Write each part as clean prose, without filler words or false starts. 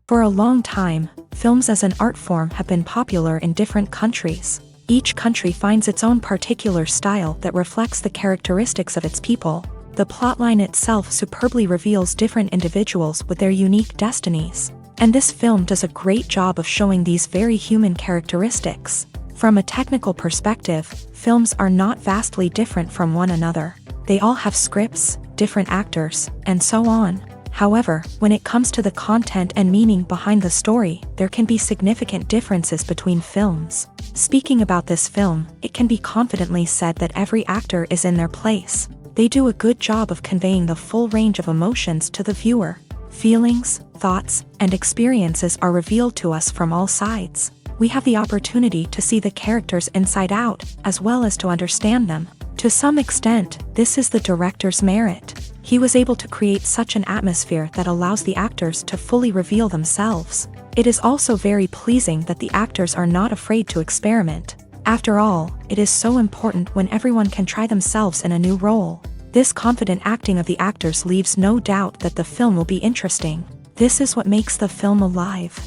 For a long time, films as an art form have been popular in different countries. Each country finds its own particular style that reflects the characteristics of its people. The plotline itself superbly reveals different individuals with their unique destinies. And this film does a great job of showing these very human characteristics. From a technical perspective, films are not vastly different from one another. They all have scripts, different actors, and so on. However, when it comes to the content and meaning behind the story, there can be significant differences between films. Speaking about this film, it can be confidently said that every actor is in their place. They do a good job of conveying the full range of emotions to the viewer. Feelings, thoughts, and experiences are revealed to us from all sides. We have the opportunity to see the characters inside out, as well as to understand them. To some extent, this is the director's merit. He was able to create such an atmosphere that allows the actors to fully reveal themselves. It is also very pleasing that the actors are not afraid to experiment. After all, it is so important when everyone can try themselves in a new role. This confident acting of the actors leaves no doubt that the film will be interesting. This is what makes the film alive.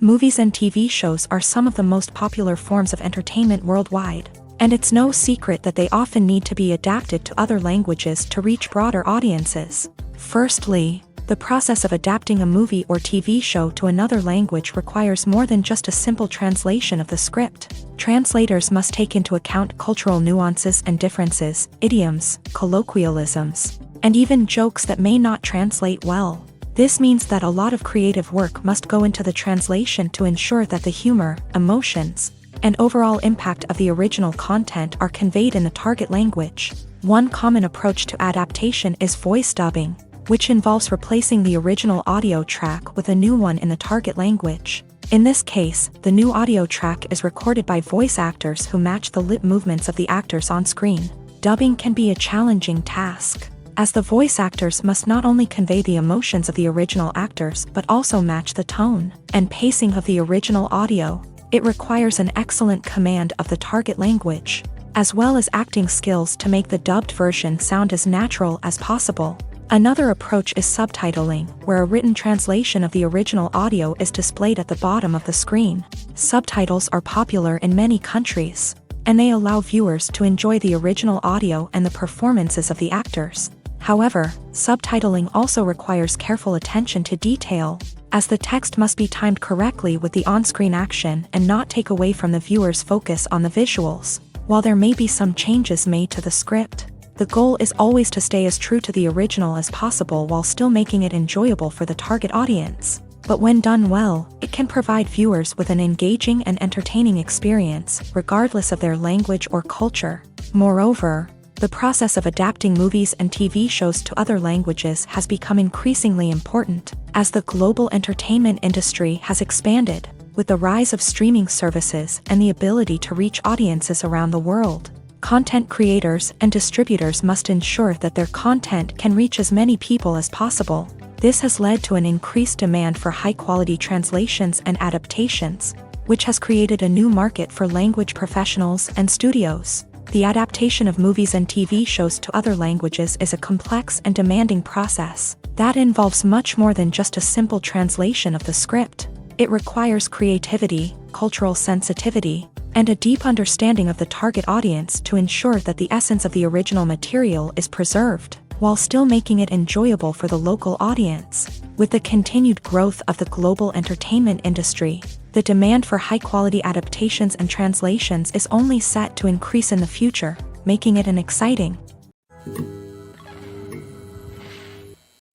Movies and TV shows are some of the most popular forms of entertainment worldwide. And it's no secret that they often need to be adapted to other languages to reach broader audiences. Firstly, the process of adapting a movie or TV show to another language requires more than just a simple translation of the script. Translators must take into account cultural nuances and differences, idioms, colloquialisms, and even jokes that may not translate well. This means that a lot of creative work must go into the translation to ensure that the humor, emotions, and overall impact of the original content are conveyed in the target language. One common approach to adaptation is voice dubbing, which involves replacing the original audio track with a new one in the target language. In this case, the new audio track is recorded by voice actors who match the lip movements of the actors on screen. Dubbing can be a challenging task, as the voice actors must not only convey the emotions of the original actors but also match the tone and pacing of the original audio. It requires an excellent command of the target language, as well as acting skills to make the dubbed version sound as natural as possible. Another approach is subtitling, where a written translation of the original audio is displayed at the bottom of the screen. Subtitles are popular in many countries, and they allow viewers to enjoy the original audio and the performances of the actors. However, subtitling also requires careful attention to detail, as the text must be timed correctly with the on-screen action and not take away from the viewer's focus on the visuals. While there may be some changes made to the script, the goal is always to stay as true to the original as possible while still making it enjoyable for the target audience. But when done well, it can provide viewers with an engaging and entertaining experience, regardless of their language or culture. Moreover, the process of adapting movies and TV shows to other languages has become increasingly important, as the global entertainment industry has expanded, with the rise of streaming services and the ability to reach audiences around the world. Content creators and distributors must ensure that their content can reach as many people as possible. This has led to an increased demand for high-quality translations and adaptations, which has created a new market for language professionals and studios. The adaptation of movies and TV shows to other languages is a complex and demanding process that involves much more than just a simple translation of the script. It requires creativity, cultural sensitivity, and a deep understanding of the target audience to ensure that the essence of the original material is preserved, while still making it enjoyable for the local audience. With the continued growth of the global entertainment industry, the demand for high-quality adaptations and translations is only set to increase in the future, making it an exciting.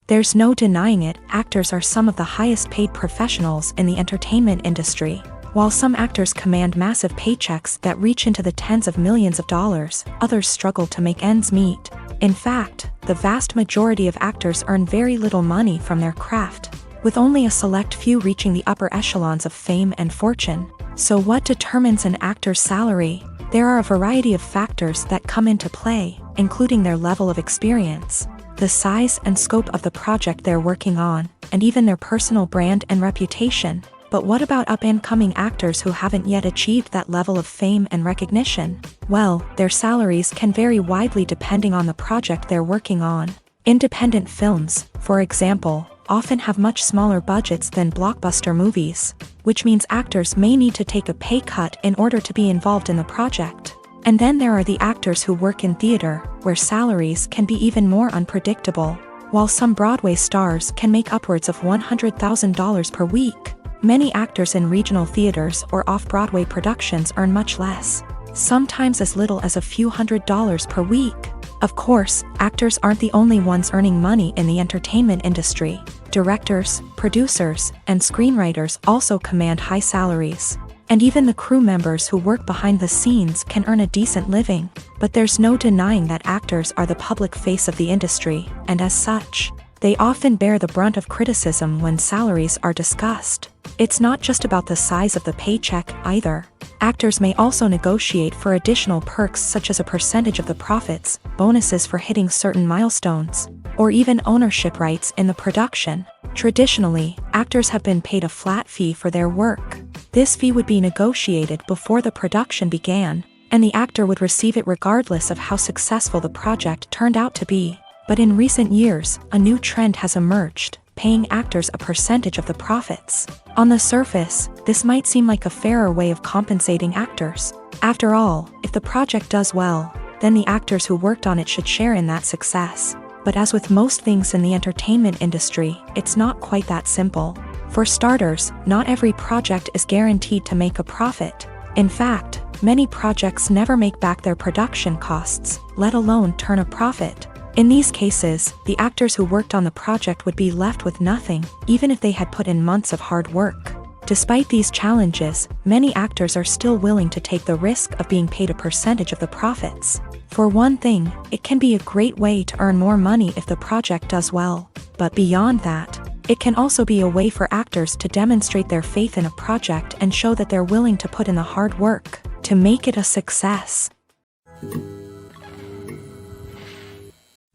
There's no denying it, actors are some of the highest-paid professionals in the entertainment industry. While some actors command massive paychecks that reach into the tens of millions of dollars, others struggle to make ends meet. In fact, the vast majority of actors earn very little money from their craft, with only a select few reaching the upper echelons of fame and fortune. So what determines an actor's salary? There are a variety of factors that come into play, including their level of experience, the size and scope of the project they're working on, and even their personal brand and reputation. But what about up-and-coming actors who haven't yet achieved that level of fame and recognition? Well, their salaries can vary widely depending on the project they're working on. Independent films, for example, often have much smaller budgets than blockbuster movies, which means actors may need to take a pay cut in order to be involved in the project. And then there are the actors who work in theater, where salaries can be even more unpredictable. While some Broadway stars can make upwards of $100,000 per week, many actors in regional theaters or off-Broadway productions earn much less, sometimes as little as a few $100s per week. Of course, actors aren't the only ones earning money in the entertainment industry. Directors, producers, and screenwriters also command high salaries. And even the crew members who work behind the scenes can earn a decent living. But there's no denying that actors are the public face of the industry, and as such, they often bear the brunt of criticism when salaries are discussed. It's not just about the size of the paycheck, either. Actors may also negotiate for additional perks such as a percentage of the profits, bonuses for hitting certain milestones, or even ownership rights in the production. Traditionally, actors have been paid a flat fee for their work. This fee would be negotiated before the production began, and the actor would receive it regardless of how successful the project turned out to be. But in recent years, a new trend has emerged, paying actors a percentage of the profits. On the surface, this might seem like a fairer way of compensating actors. After all, if the project does well, then the actors who worked on it should share in that success. But as with most things in the entertainment industry, it's not quite that simple. For starters, not every project is guaranteed to make a profit. In fact, many projects never make back their production costs, let alone turn a profit. In these cases, the actors who worked on the project would be left with nothing, even if they had put in months of hard work. Despite these challenges, many actors are still willing to take the risk of being paid a percentage of the profits. For one thing, it can be a great way to earn more money if the project does well. But beyond that, it can also be a way for actors to demonstrate their faith in a project and show that they're willing to put in the hard work to make it a success.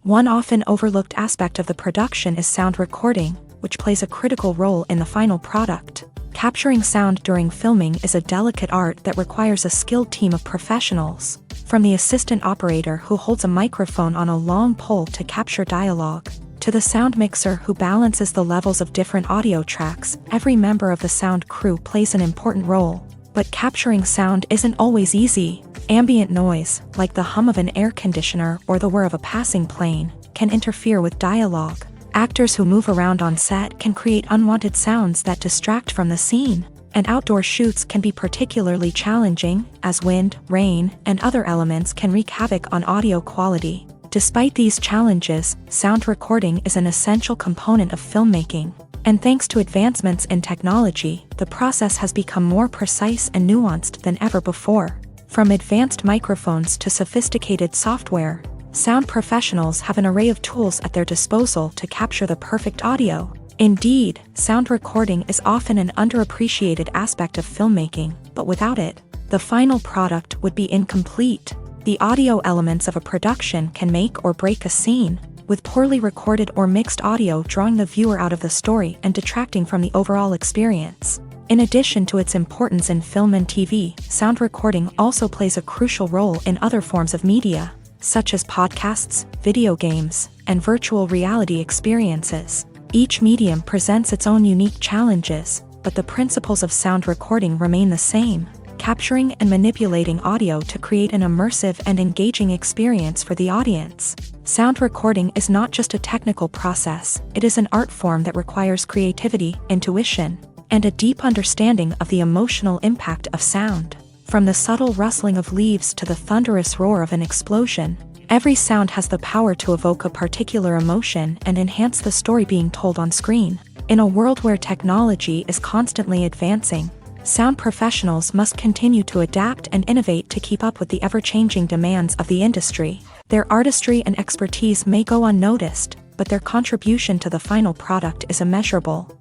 One often overlooked aspect of the production is sound recording, which plays a critical role in the final product. Capturing sound during filming is a delicate art that requires a skilled team of professionals. From the assistant operator who holds a microphone on a long pole to capture dialogue, to the sound mixer who balances the levels of different audio tracks, every member of the sound crew plays an important role. But capturing sound isn't always easy. Ambient noise, like the hum of an air conditioner or the whir of a passing plane, can interfere with dialogue. Actors who move around on set can create unwanted sounds that distract from the scene. And outdoor shoots can be particularly challenging, as wind, rain, and other elements can wreak havoc on audio quality. Despite these challenges, sound recording is an essential component of filmmaking. And thanks to advancements in technology, the process has become more precise and nuanced than ever before. From advanced microphones to sophisticated software, sound professionals have an array of tools at their disposal to capture the perfect audio. Indeed, sound recording is often an underappreciated aspect of filmmaking, but without it, the final product would be incomplete. The audio elements of a production can make or break a scene, with poorly recorded or mixed audio drawing the viewer out of the story and detracting from the overall experience. In addition to its importance in film and TV, sound recording also plays a crucial role in other forms of media, such as podcasts, video games, and virtual reality experiences. Each medium presents its own unique challenges, but the principles of sound recording remain the same, capturing and manipulating audio to create an immersive and engaging experience for the audience. Sound recording is not just a technical process, it is an art form that requires creativity, intuition, and a deep understanding of the emotional impact of sound. From the subtle rustling of leaves to the thunderous roar of an explosion, every sound has the power to evoke a particular emotion and enhance the story being told on screen. In a world where technology is constantly advancing, sound professionals must continue to adapt and innovate to keep up with the ever-changing demands of the industry. Their artistry and expertise may go unnoticed, but their contribution to the final product is immeasurable.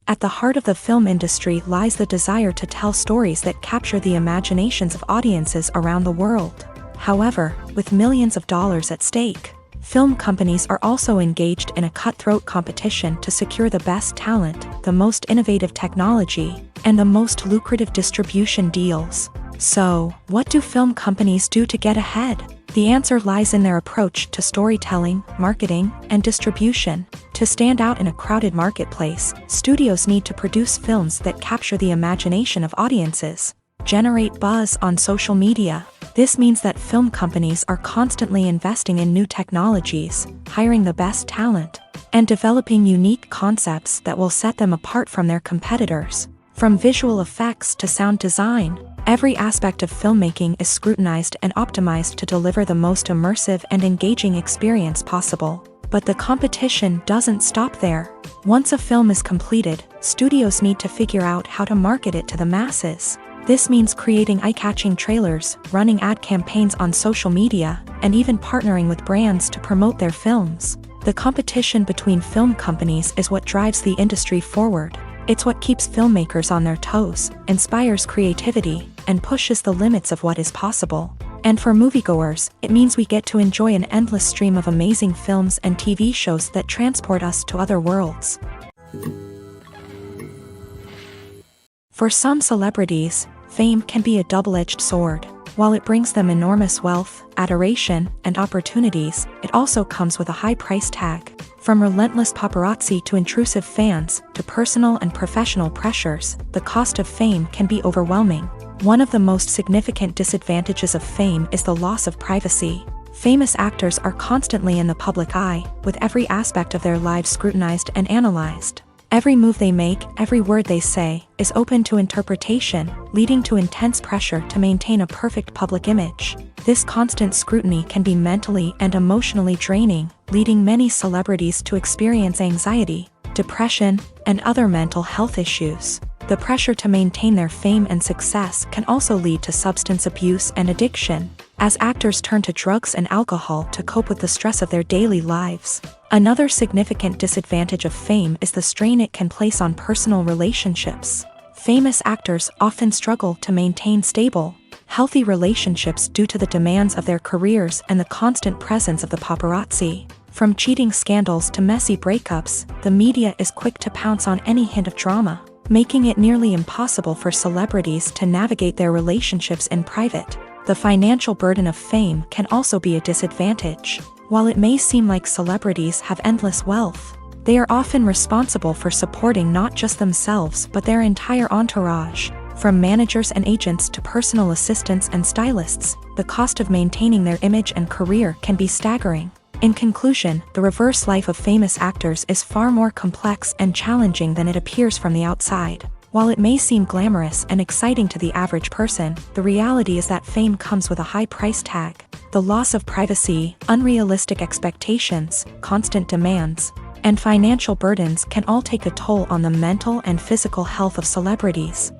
At the heart of the film industry lies the desire to tell stories that capture the imaginations of audiences around the world. However, with millions of dollars at stake, film companies are also engaged in a cutthroat competition to secure the best talent, the most innovative technology, and the most lucrative distribution deals. So, what do film companies do to get ahead? The answer lies in their approach to storytelling, marketing, and distribution. To stand out in a crowded marketplace, studios need to produce films that capture the imagination of audiences, generate buzz on social media. This means that film companies are constantly investing in new technologies, hiring the best talent, and developing unique concepts that will set them apart from their competitors. From visual effects to sound design, every aspect of filmmaking is scrutinized and optimized to deliver the most immersive and engaging experience possible. But the competition doesn't stop there. Once a film is completed, studios need to figure out how to market it to the masses. This means creating eye-catching trailers, running ad campaigns on social media, and even partnering with brands to promote their films. The competition between film companies is what drives the industry forward. It's what keeps filmmakers on their toes, inspires creativity, and pushes the limits of what is possible. And for moviegoers, it means we get to enjoy an endless stream of amazing films and TV shows that transport us to other worlds. For some celebrities, fame can be a double-edged sword. While it brings them enormous wealth, adoration, and opportunities, it also comes with a high price tag. From relentless paparazzi to intrusive fans, to personal and professional pressures, the cost of fame can be overwhelming. One of the most significant disadvantages of fame is the loss of privacy. Famous actors are constantly in the public eye, with every aspect of their lives scrutinized and analyzed. Every move they make, every word they say, is open to interpretation, leading to intense pressure to maintain a perfect public image. This constant scrutiny can be mentally and emotionally draining, leading many celebrities to experience anxiety, depression, and other mental health issues. The pressure to maintain their fame and success can also lead to substance abuse and addiction, as actors turn to drugs and alcohol to cope with the stress of their daily lives. Another significant disadvantage of fame is the strain it can place on personal relationships. Famous actors often struggle to maintain stable, healthy relationships due to the demands of their careers and the constant presence of the paparazzi. From cheating scandals to messy breakups, the media is quick to pounce on any hint of drama, making it nearly impossible for celebrities to navigate their relationships in private. The financial burden of fame can also be a disadvantage. While it may seem like celebrities have endless wealth, they are often responsible for supporting not just themselves but their entire entourage. From managers and agents to personal assistants and stylists, the cost of maintaining their image and career can be staggering. In conclusion, the reverse life of famous actors is far more complex and challenging than it appears from the outside. While it may seem glamorous and exciting to the average person, the reality is that fame comes with a high price tag. The loss of privacy, unrealistic expectations, constant demands, and financial burdens can all take a toll on the mental and physical health of celebrities.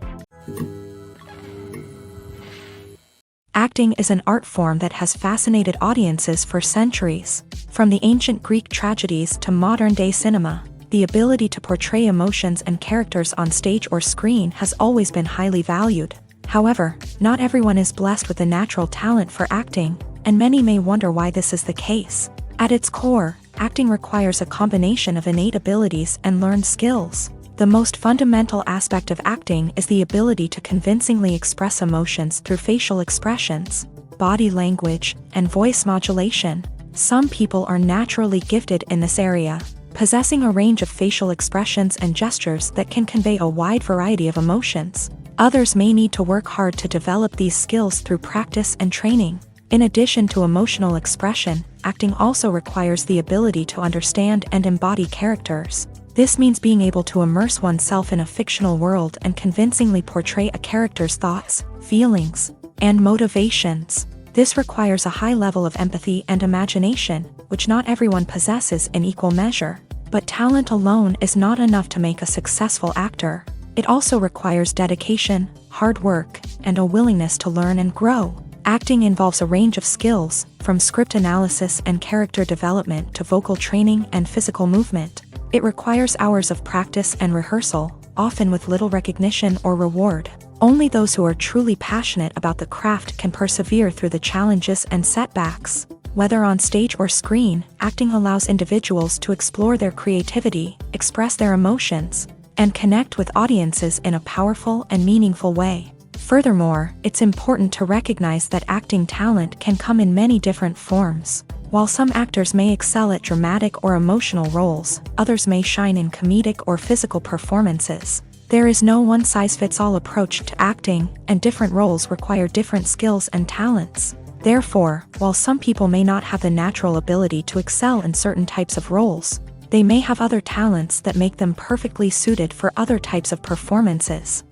Acting is an art form that has fascinated audiences for centuries. From the ancient Greek tragedies to modern-day cinema, the ability to portray emotions and characters on stage or screen has always been highly valued. However, not everyone is blessed with the natural talent for acting, and many may wonder why this is the case. At its core, acting requires a combination of innate abilities and learned skills. The most fundamental aspect of acting is the ability to convincingly express emotions through facial expressions, body language, and voice modulation. Some people are naturally gifted in this area, possessing a range of facial expressions and gestures that can convey a wide variety of emotions. Others may need to work hard to develop these skills through practice and training. In addition to emotional expression, acting also requires the ability to understand and embody characters. This means being able to immerse oneself in a fictional world and convincingly portray a character's thoughts, feelings, and motivations. This requires a high level of empathy and imagination, which not everyone possesses in equal measure. But talent alone is not enough to make a successful actor. It also requires dedication, hard work, and a willingness to learn and grow. Acting involves a range of skills, from script analysis and character development to vocal training and physical movement. It requires hours of practice and rehearsal, often with little recognition or reward. Only those who are truly passionate about the craft can persevere through the challenges and setbacks. Whether on stage or screen, acting allows individuals to explore their creativity, express their emotions, and connect with audiences in a powerful and meaningful way. Furthermore, it's important to recognize that acting talent can come in many different forms. While some actors may excel at dramatic or emotional roles, others may shine in comedic or physical performances. There is no one-size-fits-all approach to acting, and different roles require different skills and talents. Therefore, while some people may not have the natural ability to excel in certain types of roles, they may have other talents that make them perfectly suited for other types of performances.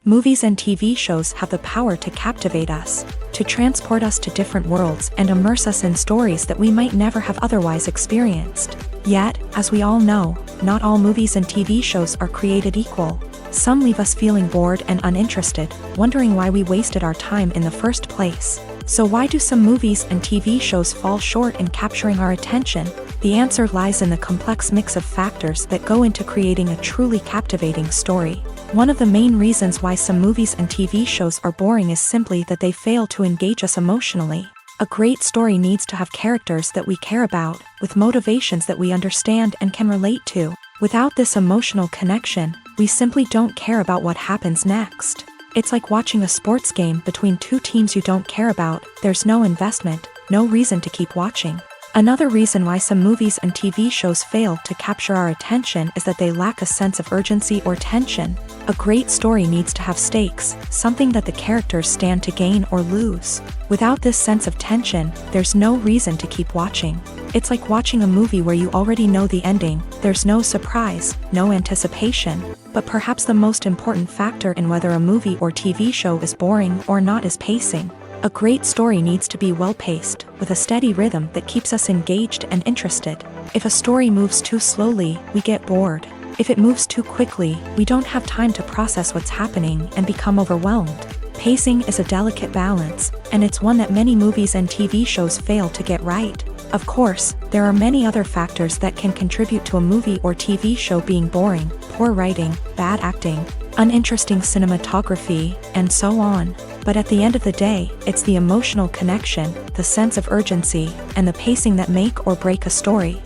Movies and TV shows have the power to captivate us, to transport us to different worlds and immerse us in stories that we might never have otherwise experienced. Yet, as we all know, not all movies and TV shows are created equal. Some leave us feeling bored and uninterested, wondering why we wasted our time in the first place. So why do some movies and TV shows fall short in capturing our attention? The answer lies in the complex mix of factors that go into creating a truly captivating story. One of the main reasons why some movies and TV shows are boring is simply that they fail to engage us emotionally. A great story needs to have characters that we care about, with motivations that we understand and can relate to. Without this emotional connection, we simply don't care about what happens next. It's like watching a sports game between two teams you don't care about. There's no investment, no reason to keep watching. Another reason why some movies and TV shows fail to capture our attention is that they lack a sense of urgency or tension. A great story needs to have stakes, something that the characters stand to gain or lose. Without this sense of tension, there's no reason to keep watching. It's like watching a movie where you already know the ending. There's no surprise, no anticipation. But perhaps the most important factor in whether a movie or TV show is boring or not is pacing. A great story needs to be well-paced, with a steady rhythm that keeps us engaged and interested. If a story moves too slowly, we get bored. If it moves too quickly, we don't have time to process what's happening and become overwhelmed. Pacing is a delicate balance, and it's one that many movies and TV shows fail to get right. Of course, there are many other factors that can contribute to a movie or TV show being boring: poor writing, bad acting, uninteresting cinematography, and so on. But at the end of the day, it's the emotional connection, the sense of urgency, and the pacing that make or break a story.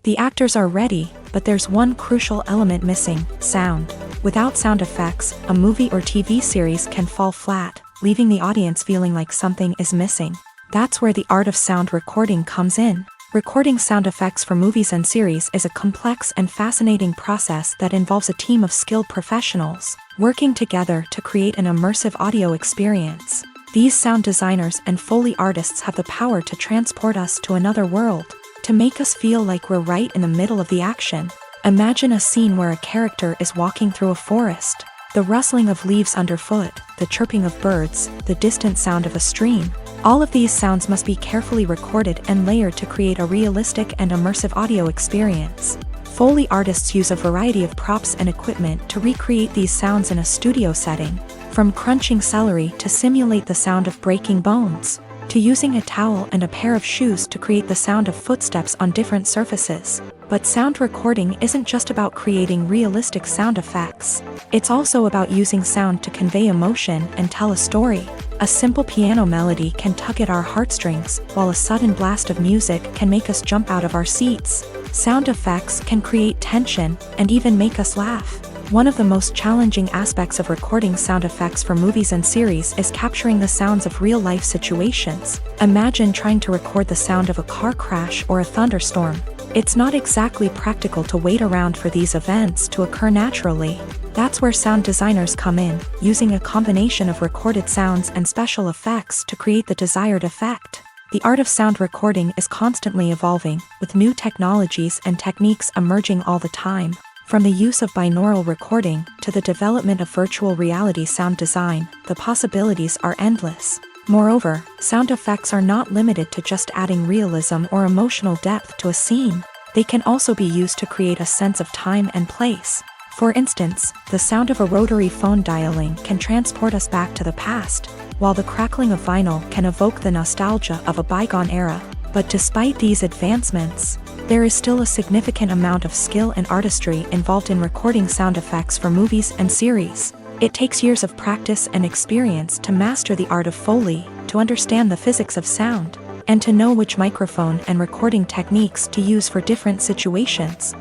The actors are ready, but there's one crucial element missing: sound. Without sound effects, a movie or TV series can fall flat, leaving the audience feeling like something is missing. That's where the art of sound recording comes in. Recording sound effects for movies and series is a complex and fascinating process that involves a team of skilled professionals working together to create an immersive audio experience. These sound designers and Foley artists have the power to transport us to another world, to make us feel like we're right in the middle of the action. Imagine a scene where a character is walking through a forest. The rustling of leaves underfoot, the chirping of birds, the distant sound of a stream. All of these sounds must be carefully recorded and layered to create a realistic and immersive audio experience. Foley artists use a variety of props and equipment to recreate these sounds in a studio setting, from crunching celery to simulate the sound of breaking bones, to using a towel and a pair of shoes to create the sound of footsteps on different surfaces. But sound recording isn't just about creating realistic sound effects. It's also about using sound to convey emotion and tell a story. A simple piano melody can tug at our heartstrings, while a sudden blast of music can make us jump out of our seats. Sound effects can create tension and even make us laugh. One of the most challenging aspects of recording sound effects for movies and series is capturing the sounds of real-life situations. Imagine trying to record the sound of a car crash or a thunderstorm. It's not exactly practical to wait around for these events to occur naturally. That's where sound designers come in, using a combination of recorded sounds and special effects to create the desired effect. The art of sound recording is constantly evolving, with new technologies and techniques emerging all the time. From the use of binaural recording to the development of virtual reality sound design, the possibilities are endless. Moreover, sound effects are not limited to just adding realism or emotional depth to a scene. They can also be used to create a sense of time and place. For instance, the sound of a rotary phone dialing can transport us back to the past, while the crackling of vinyl can evoke the nostalgia of a bygone era. But despite these advancements, there is still a significant amount of skill and artistry involved in recording sound effects for movies and series. It takes years of practice and experience to master the art of Foley, to understand the physics of sound, and to know which microphone and recording techniques to use for different situations.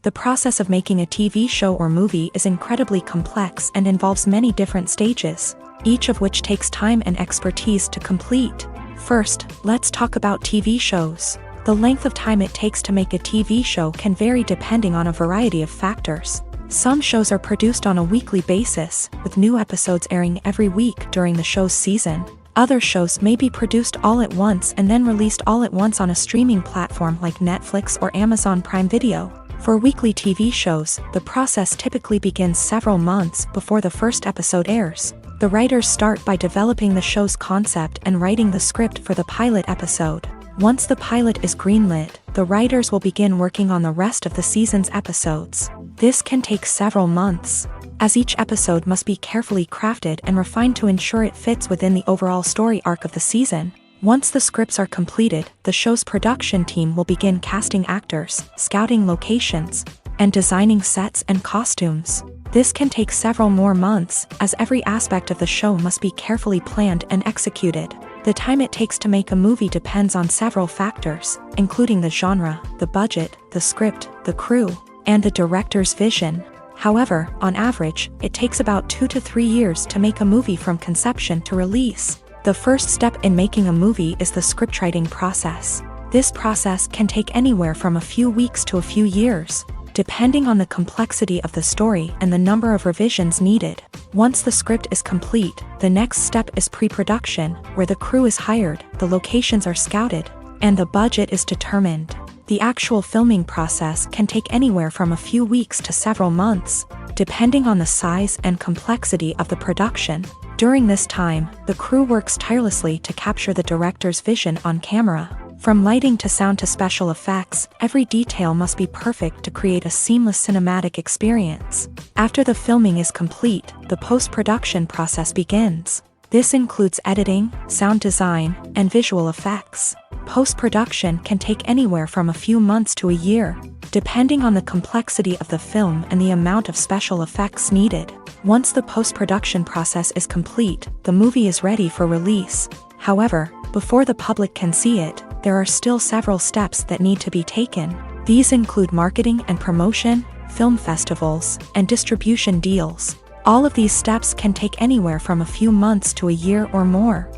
The process of making a TV show or movie is incredibly complex and involves many different stages, each of which takes time and expertise to complete. First, let's talk about TV shows. The length of time it takes to make a TV show can vary depending on a variety of factors. Some shows are produced on a weekly basis, with new episodes airing every week during the show's season. Other shows may be produced all at once and then released all at once on a streaming platform like Netflix or Amazon Prime Video. For weekly TV shows, the process typically begins several months before the first episode airs. The writers start by developing the show's concept and writing the script for the pilot episode. Once the pilot is greenlit, the writers will begin working on the rest of the season's episodes. This can take several months, as each episode must be carefully crafted and refined to ensure it fits within the overall story arc of the season. Once the scripts are completed, the show's production team will begin casting actors, scouting locations, and designing sets and costumes. This can take several more months, as every aspect of the show must be carefully planned and executed. The time it takes to make a movie depends on several factors, including the genre, the budget, the script, the crew, and the director's vision. However, on average, it takes about 2 to 3 years to make a movie from conception to release. The first step in making a movie is the scriptwriting process. This process can take anywhere from a few weeks to a few years, depending on the complexity of the story and the number of revisions needed. Once the script is complete, the next step is pre-production, where the crew is hired, the locations are scouted, and the budget is determined. The actual filming process can take anywhere from a few weeks to several months, depending on the size and complexity of the production. During this time, the crew works tirelessly to capture the director's vision on camera. From lighting to sound to special effects, every detail must be perfect to create a seamless cinematic experience. After the filming is complete, the post-production process begins. This includes editing, sound design, and visual effects. Post-production can take anywhere from a few months to a year, depending on the complexity of the film and the amount of special effects needed. Once the post-production process is complete, the movie is ready for release. However, before the public can see it, there are still several steps that need to be taken. These include marketing and promotion, film festivals, and distribution deals. All of these steps can take anywhere from a few months to a year or more.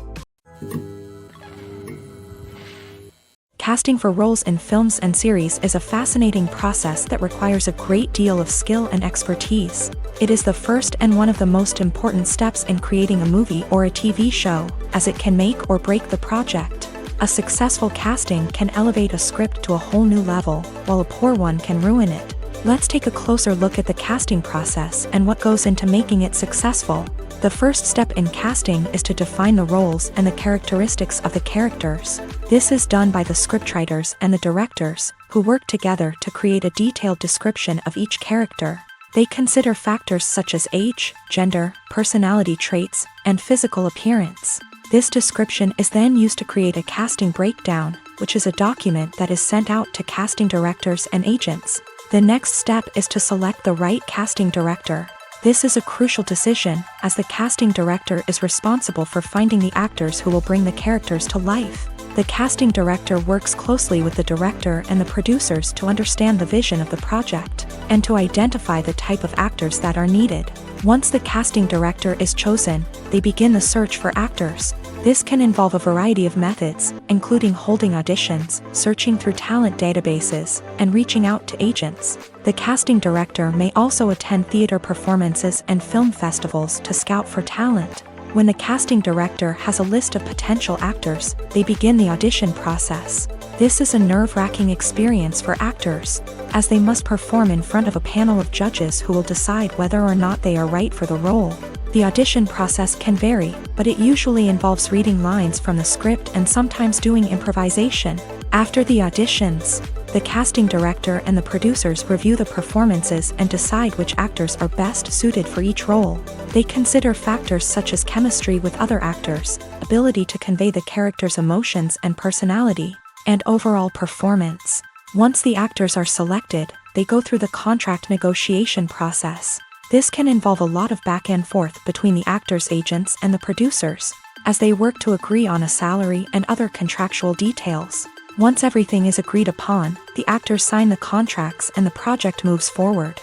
Casting for roles in films and series is a fascinating process that requires a great deal of skill and expertise. It is the first and one of the most important steps in creating a movie or a TV show, as it can make or break the project. A successful casting can elevate a script to a whole new level, while a poor one can ruin it. Let's take a closer look at the casting process and what goes into making it successful. The first step in casting is to define the roles and the characteristics of the characters. This is done by the scriptwriters and the directors, who work together to create a detailed description of each character. They consider factors such as age, gender, personality traits, and physical appearance. This description is then used to create a casting breakdown, which is a document that is sent out to casting directors and agents. The next step is to select the right casting director. This is a crucial decision, as the casting director is responsible for finding the actors who will bring the characters to life. The casting director works closely with the director and the producers to understand the vision of the project, and to identify the type of actors that are needed. Once the casting director is chosen, they begin the search for actors. This can involve a variety of methods, including holding auditions, searching through talent databases, and reaching out to agents. The casting director may also attend theater performances and film festivals to scout for talent. When the casting director has a list of potential actors, they begin the audition process. This is a nerve-wracking experience for actors, as they must perform in front of a panel of judges who will decide whether or not they are right for the role. The audition process can vary, but it usually involves reading lines from the script and sometimes doing improvisation. After the auditions, the casting director and the producers review the performances and decide which actors are best suited for each role. They consider factors such as chemistry with other actors, ability to convey the character's emotions and personality, and overall performance. Once the actors are selected, they go through the contract negotiation process. This can involve a lot of back and forth between the actors' agents and the producers, as they work to agree on a salary and other contractual details. Once everything is agreed upon, the actors sign the contracts and the project moves forward.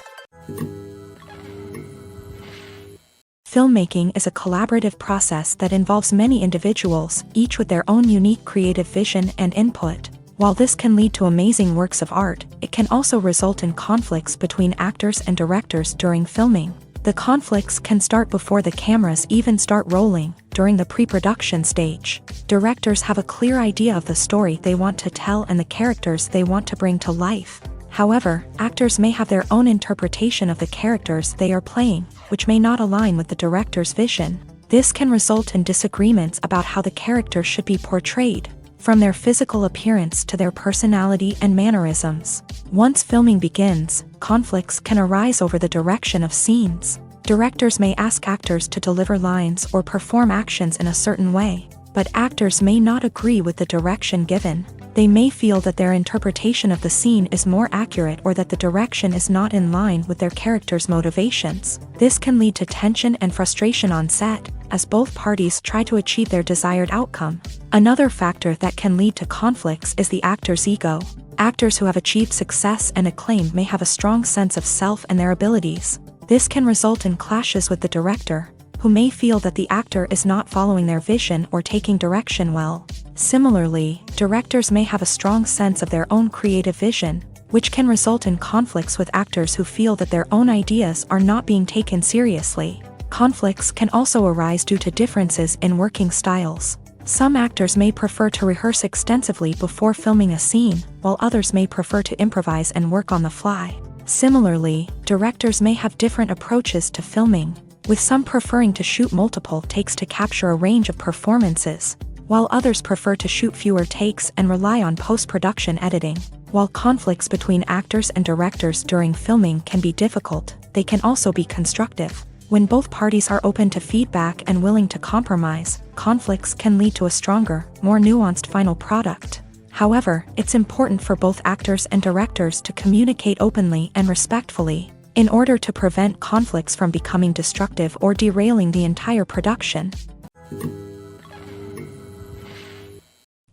Filmmaking is a collaborative process that involves many individuals, each with their own unique creative vision and input. While this can lead to amazing works of art, it can also result in conflicts between actors and directors during filming. The conflicts can start before the cameras even start rolling, during the pre-production stage. Directors have a clear idea of the story they want to tell and the characters they want to bring to life. However, actors may have their own interpretation of the characters they are playing, which may not align with the director's vision. This can result in disagreements about how the characters should be portrayed, from their physical appearance to their personality and mannerisms. Once filming begins, conflicts can arise over the direction of scenes. Directors may ask actors to deliver lines or perform actions in a certain way, but actors may not agree with the direction given. They may feel that their interpretation of the scene is more accurate or that the direction is not in line with their character's motivations. This can lead to tension and frustration on set, as both parties try to achieve their desired outcome. Another factor that can lead to conflicts is the actor's ego. Actors who have achieved success and acclaim may have a strong sense of self and their abilities. This can result in clashes with the director, who may feel that the actor is not following their vision or taking direction well. Similarly, directors may have a strong sense of their own creative vision, which can result in conflicts with actors who feel that their own ideas are not being taken seriously. Conflicts can also arise due to differences in working styles. Some actors may prefer to rehearse extensively before filming a scene, while others may prefer to improvise and work on the fly. Similarly, directors may have different approaches to filming, with some preferring to shoot multiple takes to capture a range of performances, while others prefer to shoot fewer takes and rely on post-production editing. While conflicts between actors and directors during filming can be difficult, they can also be constructive. When both parties are open to feedback and willing to compromise, conflicts can lead to a stronger, more nuanced final product. However, it's important for both actors and directors to communicate openly and respectfully, in order to prevent conflicts from becoming destructive or derailing the entire production.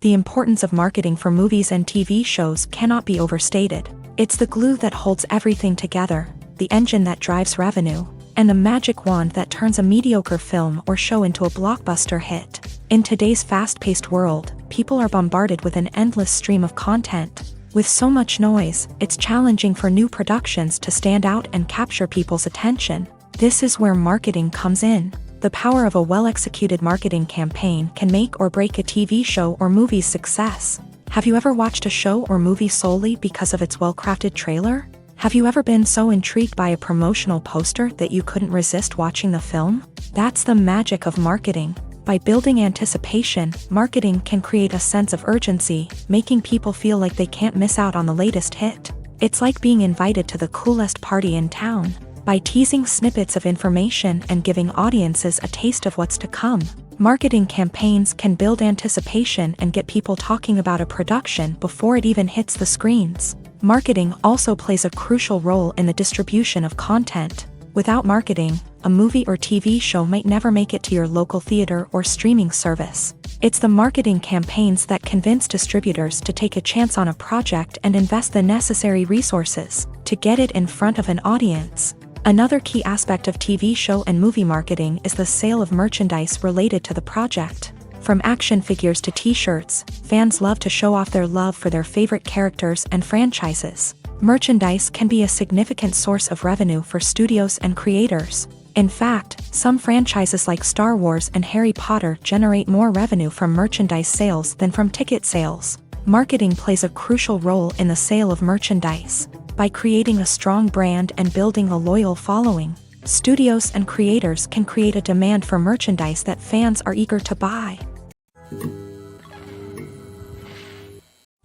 The importance of marketing for movies and TV shows cannot be overstated. It's the glue that holds everything together, the engine that drives revenue, and the magic wand that turns a mediocre film or show into a blockbuster hit. In today's fast-paced world, people are bombarded with an endless stream of content. With so much noise, it's challenging for new productions to stand out and capture people's attention. This is where marketing comes in. The power of a well-executed marketing campaign can make or break a TV show or movie's success. Have you ever watched a show or movie solely because of its well-crafted trailer? Have you ever been so intrigued by a promotional poster that you couldn't resist watching the film? That's the magic of marketing. By building anticipation, marketing can create a sense of urgency, making people feel like they can't miss out on the latest hit. It's like being invited to the coolest party in town. By teasing snippets of information and giving audiences a taste of what's to come, marketing campaigns can build anticipation and get people talking about a production before it even hits the screens. Marketing also plays a crucial role in the distribution of content. Without marketing, a movie or TV show might never make it to your local theater or streaming service. It's the marketing campaigns that convince distributors to take a chance on a project and invest the necessary resources to get it in front of an audience. Another key aspect of TV show and movie marketing is the sale of merchandise related to the project. From action figures to t-shirts, fans love to show off their love for their favorite characters and franchises. Merchandise can be a significant source of revenue for studios and creators. In fact, some franchises like Star Wars and Harry Potter generate more revenue from merchandise sales than from ticket sales. Marketing plays a crucial role in the sale of merchandise. By creating a strong brand and building a loyal following, studios and creators can create a demand for merchandise that fans are eager to buy.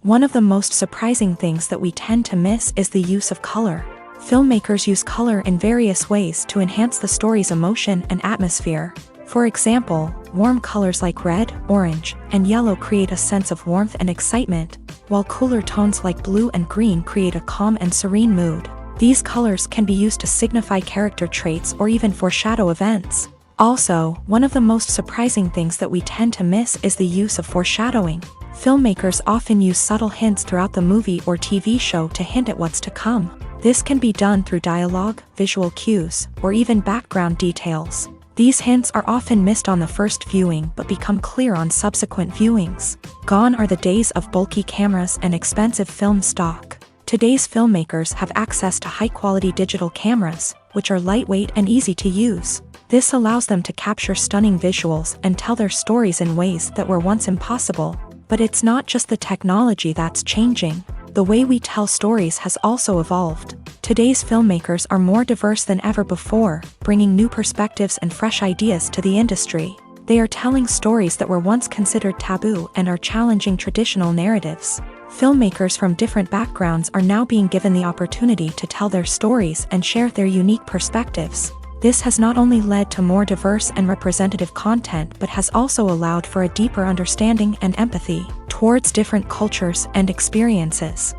One of the most surprising things that we tend to miss is the use of color. Filmmakers use color in various ways to enhance the story's emotion and atmosphere. For example, warm colors like red, orange, and yellow create a sense of warmth and excitement, while cooler tones like blue and green create a calm and serene mood. These colors can be used to signify character traits or even foreshadow events. Also, one of the most surprising things that we tend to miss is the use of foreshadowing. Filmmakers often use subtle hints throughout the movie or TV show to hint at what's to come. This can be done through dialogue, visual cues, or even background details. These hints are often missed on the first viewing but become clear on subsequent viewings. Gone are the days of bulky cameras and expensive film stock. Today's filmmakers have access to high-quality digital cameras, which are lightweight and easy to use. This allows them to capture stunning visuals and tell their stories in ways that were once impossible. But it's not just the technology that's changing. The way we tell stories has also evolved. Today's filmmakers are more diverse than ever before, bringing new perspectives and fresh ideas to the industry. They are telling stories that were once considered taboo and are challenging traditional narratives. Filmmakers from different backgrounds are now being given the opportunity to tell their stories and share their unique perspectives. This has not only led to more diverse and representative content but has also allowed for a deeper understanding and empathy towards different cultures and experiences.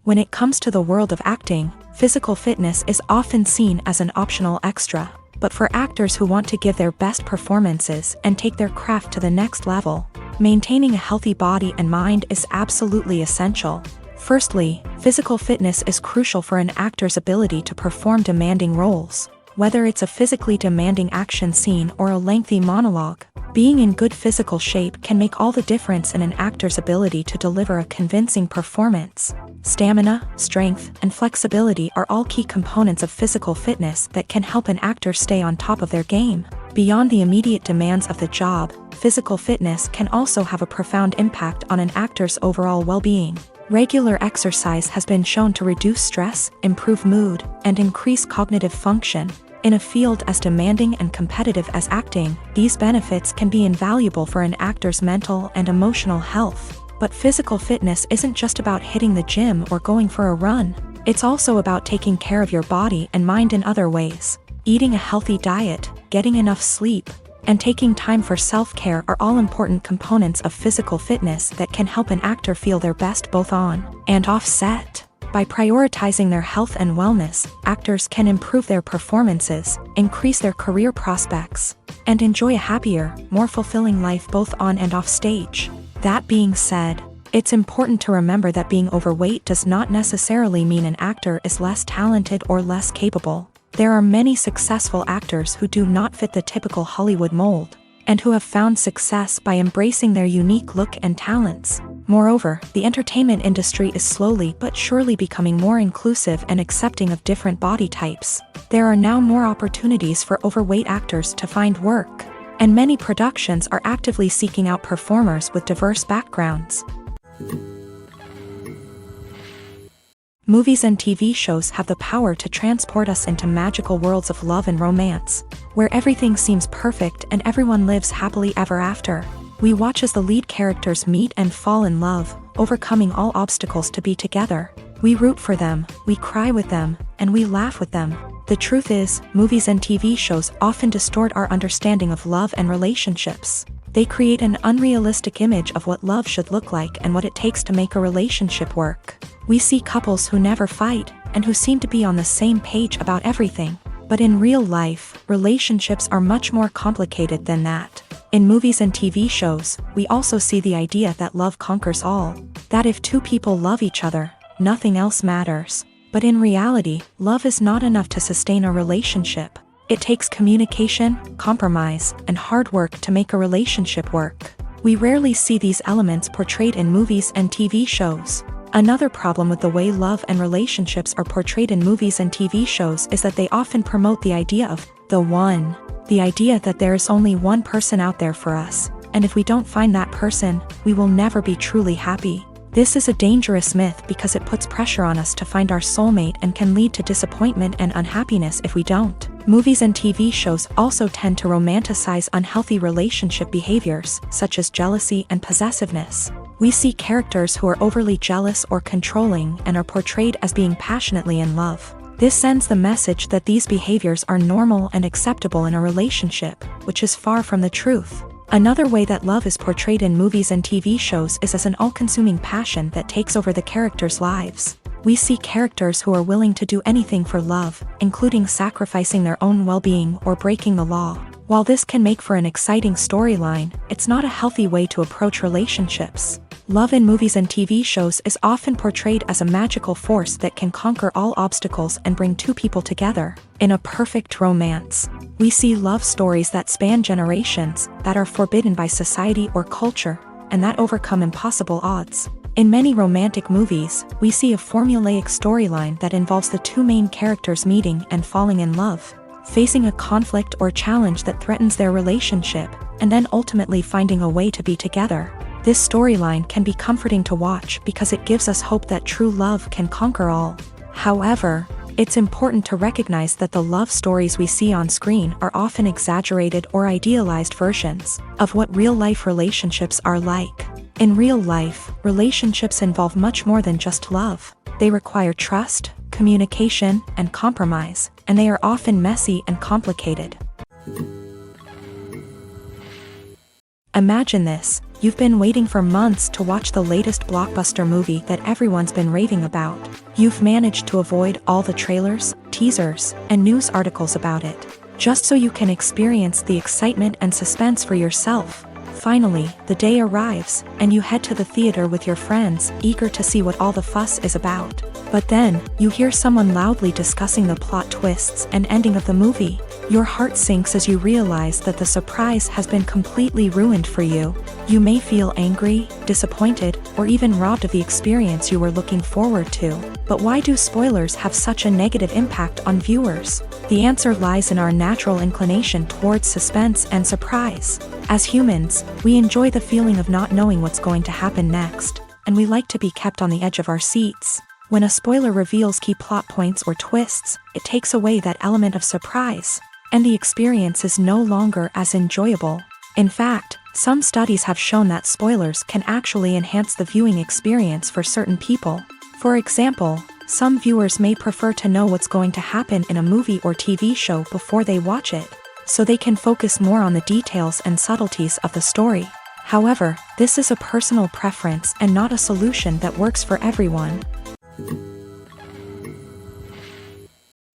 When it comes to the world of acting, physical fitness is often seen as an optional extra. But for actors who want to give their best performances and take their craft to the next level, maintaining a healthy body and mind is absolutely essential. Firstly, physical fitness is crucial for an actor's ability to perform demanding roles. Whether it's a physically demanding action scene or a lengthy monologue, being in good physical shape can make all the difference in an actor's ability to deliver a convincing performance. Stamina, strength, and flexibility are all key components of physical fitness that can help an actor stay on top of their game. Beyond the immediate demands of the job, physical fitness can also have a profound impact on an actor's overall well-being. Regular exercise has been shown to reduce stress, improve mood, and increase cognitive function. In a field as demanding and competitive as acting, these benefits can be invaluable for an actor's mental and emotional health. But physical fitness isn't just about hitting the gym or going for a run. It's also about taking care of your body and mind in other ways. Eating a healthy diet, getting enough sleep, and taking time for self-care are all important components of physical fitness that can help an actor feel their best both on and off set. By prioritizing their health and wellness, actors can improve their performances, increase their career prospects, and enjoy a happier, more fulfilling life both on and off stage. That being said, it's important to remember that being overweight does not necessarily mean an actor is less talented or less capable. There are many successful actors who do not fit the typical Hollywood mold, and who have found success by embracing their unique look and talents. Moreover, the entertainment industry is slowly but surely becoming more inclusive and accepting of different body types. There are now more opportunities for overweight actors to find work, and many productions are actively seeking out performers with diverse backgrounds. Movies and TV shows have the power to transport us into magical worlds of love and romance, where everything seems perfect and everyone lives happily ever after. We watch as the lead characters meet and fall in love, overcoming all obstacles to be together. We root for them, we cry with them, and we laugh with them. The truth is, movies and TV shows often distort our understanding of love and relationships. They create an unrealistic image of what love should look like and what it takes to make a relationship work. We see couples who never fight, and who seem to be on the same page about everything. But in real life, relationships are much more complicated than that. In movies and TV shows, we also see the idea that love conquers all. That if two people love each other, nothing else matters. But in reality, love is not enough to sustain a relationship. It takes communication, compromise, and hard work to make a relationship work. We rarely see these elements portrayed in movies and TV shows. Another problem with the way love and relationships are portrayed in movies and TV shows is that they often promote the idea of the one. The idea that there is only one person out there for us, and if we don't find that person, we will never be truly happy. This is a dangerous myth because it puts pressure on us to find our soulmate and can lead to disappointment and unhappiness if we don't. Movies and TV shows also tend to romanticize unhealthy relationship behaviors, such as jealousy and possessiveness. We see characters who are overly jealous or controlling and are portrayed as being passionately in love. This sends the message that these behaviors are normal and acceptable in a relationship, which is far from the truth. Another way that love is portrayed in movies and TV shows is as an all-consuming passion that takes over the characters' lives. We see characters who are willing to do anything for love, including sacrificing their own well-being or breaking the law. While this can make for an exciting storyline, it's not a healthy way to approach relationships. Love in movies and TV shows is often portrayed as a magical force that can conquer all obstacles and bring two people together. In a perfect romance, we see love stories that span generations, that are forbidden by society or culture, and that overcome impossible odds. In many romantic movies, we see a formulaic storyline that involves the two main characters meeting and falling in love, facing a conflict or challenge that threatens their relationship, and then ultimately finding a way to be together. This storyline can be comforting to watch because it gives us hope that true love can conquer all. However, it's important to recognize that the love stories we see on screen are often exaggerated or idealized versions of what real-life relationships are like. In real life, relationships involve much more than just love. They require trust, communication, and compromise, and they are often messy and complicated. Imagine this: you've been waiting for months to watch the latest blockbuster movie that everyone's been raving about. You've managed to avoid all the trailers, teasers, and news articles about it, just so you can experience the excitement and suspense for yourself. Finally, the day arrives, and you head to the theater with your friends, eager to see what all the fuss is about. But then, you hear someone loudly discussing the plot twists and ending of the movie. Your heart sinks as you realize that the surprise has been completely ruined for you. You may feel angry, disappointed, or even robbed of the experience you were looking forward to. But why do spoilers have such a negative impact on viewers? The answer lies in our natural inclination towards suspense and surprise. As humans, we enjoy the feeling of not knowing what's going to happen next, and we like to be kept on the edge of our seats. When a spoiler reveals key plot points or twists, it takes away that element of surprise, and the experience is no longer as enjoyable. In fact, some studies have shown that spoilers can actually enhance the viewing experience for certain people. For example, some viewers may prefer to know what's going to happen in a movie or TV show before they watch it, so they can focus more on the details and subtleties of the story. However, this is a personal preference and not a solution that works for everyone.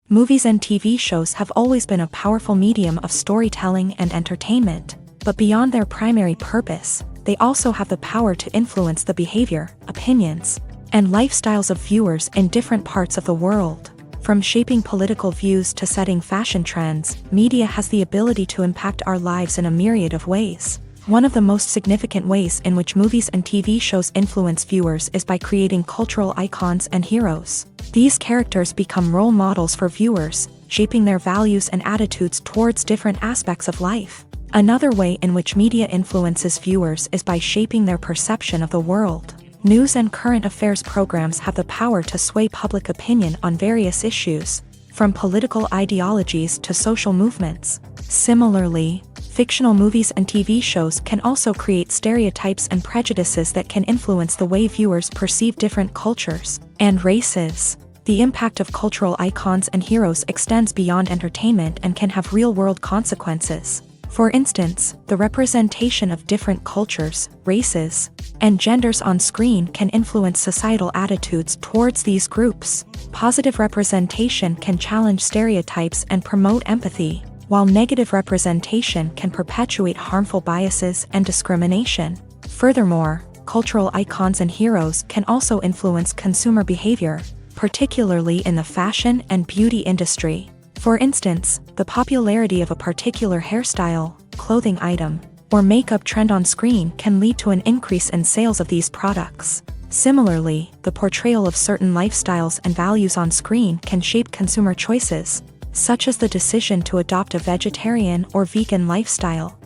Movies and TV shows have always been a powerful medium of storytelling and entertainment, but beyond their primary purpose, they also have the power to influence the behavior, opinions, and lifestyles of viewers in different parts of the world. From shaping political views to setting fashion trends, media has the ability to impact our lives in a myriad of ways. One of the most significant ways in which movies and TV shows influence viewers is by creating cultural icons and heroes. These characters become role models for viewers, shaping their values and attitudes towards different aspects of life. Another way in which media influences viewers is by shaping their perception of the world. News and current affairs programs have the power to sway public opinion on various issues, from political ideologies to social movements. Similarly, fictional movies and TV shows can also create stereotypes and prejudices that can influence the way viewers perceive different cultures and races. The impact of cultural icons and heroes extends beyond entertainment and can have real-world consequences. For instance, the representation of different cultures, races, and genders on screen can influence societal attitudes towards these groups. Positive representation can challenge stereotypes and promote empathy, while negative representation can perpetuate harmful biases and discrimination. Furthermore, cultural icons and heroes can also influence consumer behavior, particularly in the fashion and beauty industry. For instance, the popularity of a particular hairstyle, clothing item, or makeup trend on screen can lead to an increase in sales of these products. Similarly, the portrayal of certain lifestyles and values on screen can shape consumer choices, such as the decision to adopt a vegetarian or vegan lifestyle.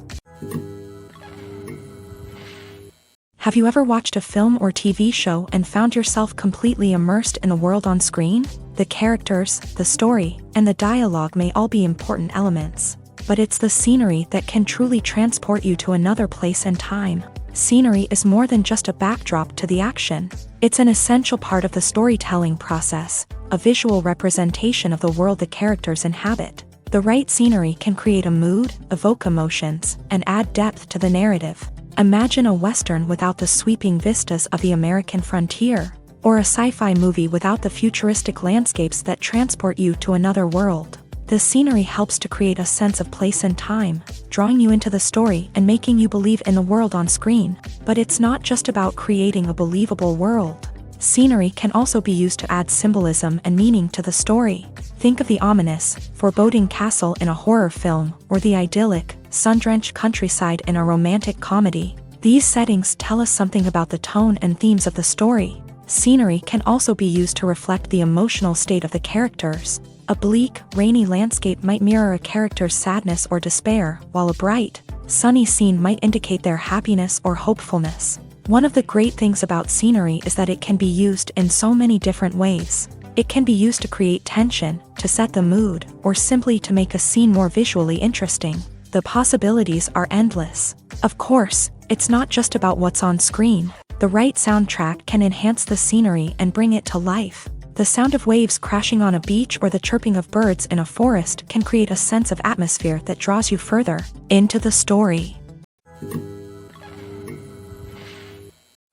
Have you ever watched a film or TV show and found yourself completely immersed in the world on screen? The characters, the story, and the dialogue may all be important elements, but it's the scenery that can truly transport you to another place and time. Scenery is more than just a backdrop to the action. It's an essential part of the storytelling process, a visual representation of the world the characters inhabit. The right scenery can create a mood, evoke emotions, and add depth to the narrative. Imagine a Western without the sweeping vistas of the American frontier, or a sci-fi movie without the futuristic landscapes that transport you to another world. The scenery helps to create a sense of place and time, drawing you into the story and making you believe in the world on screen. But it's not just about creating a believable world. Scenery can also be used to add symbolism and meaning to the story. Think of the ominous, foreboding castle in a horror film, or the idyllic, sun-drenched countryside in a romantic comedy. These settings tell us something about the tone and themes of the story. Scenery can also be used to reflect the emotional state of the characters. A bleak, rainy landscape might mirror a character's sadness or despair, while a bright, sunny scene might indicate their happiness or hopefulness. One of the great things about scenery is that it can be used in so many different ways. It can be used to create tension, to set the mood, or simply to make a scene more visually interesting. The possibilities are endless. Of course, it's not just about what's on screen. The right soundtrack can enhance the scenery and bring it to life. The sound of waves crashing on a beach or the chirping of birds in a forest can create a sense of atmosphere that draws you further into the story.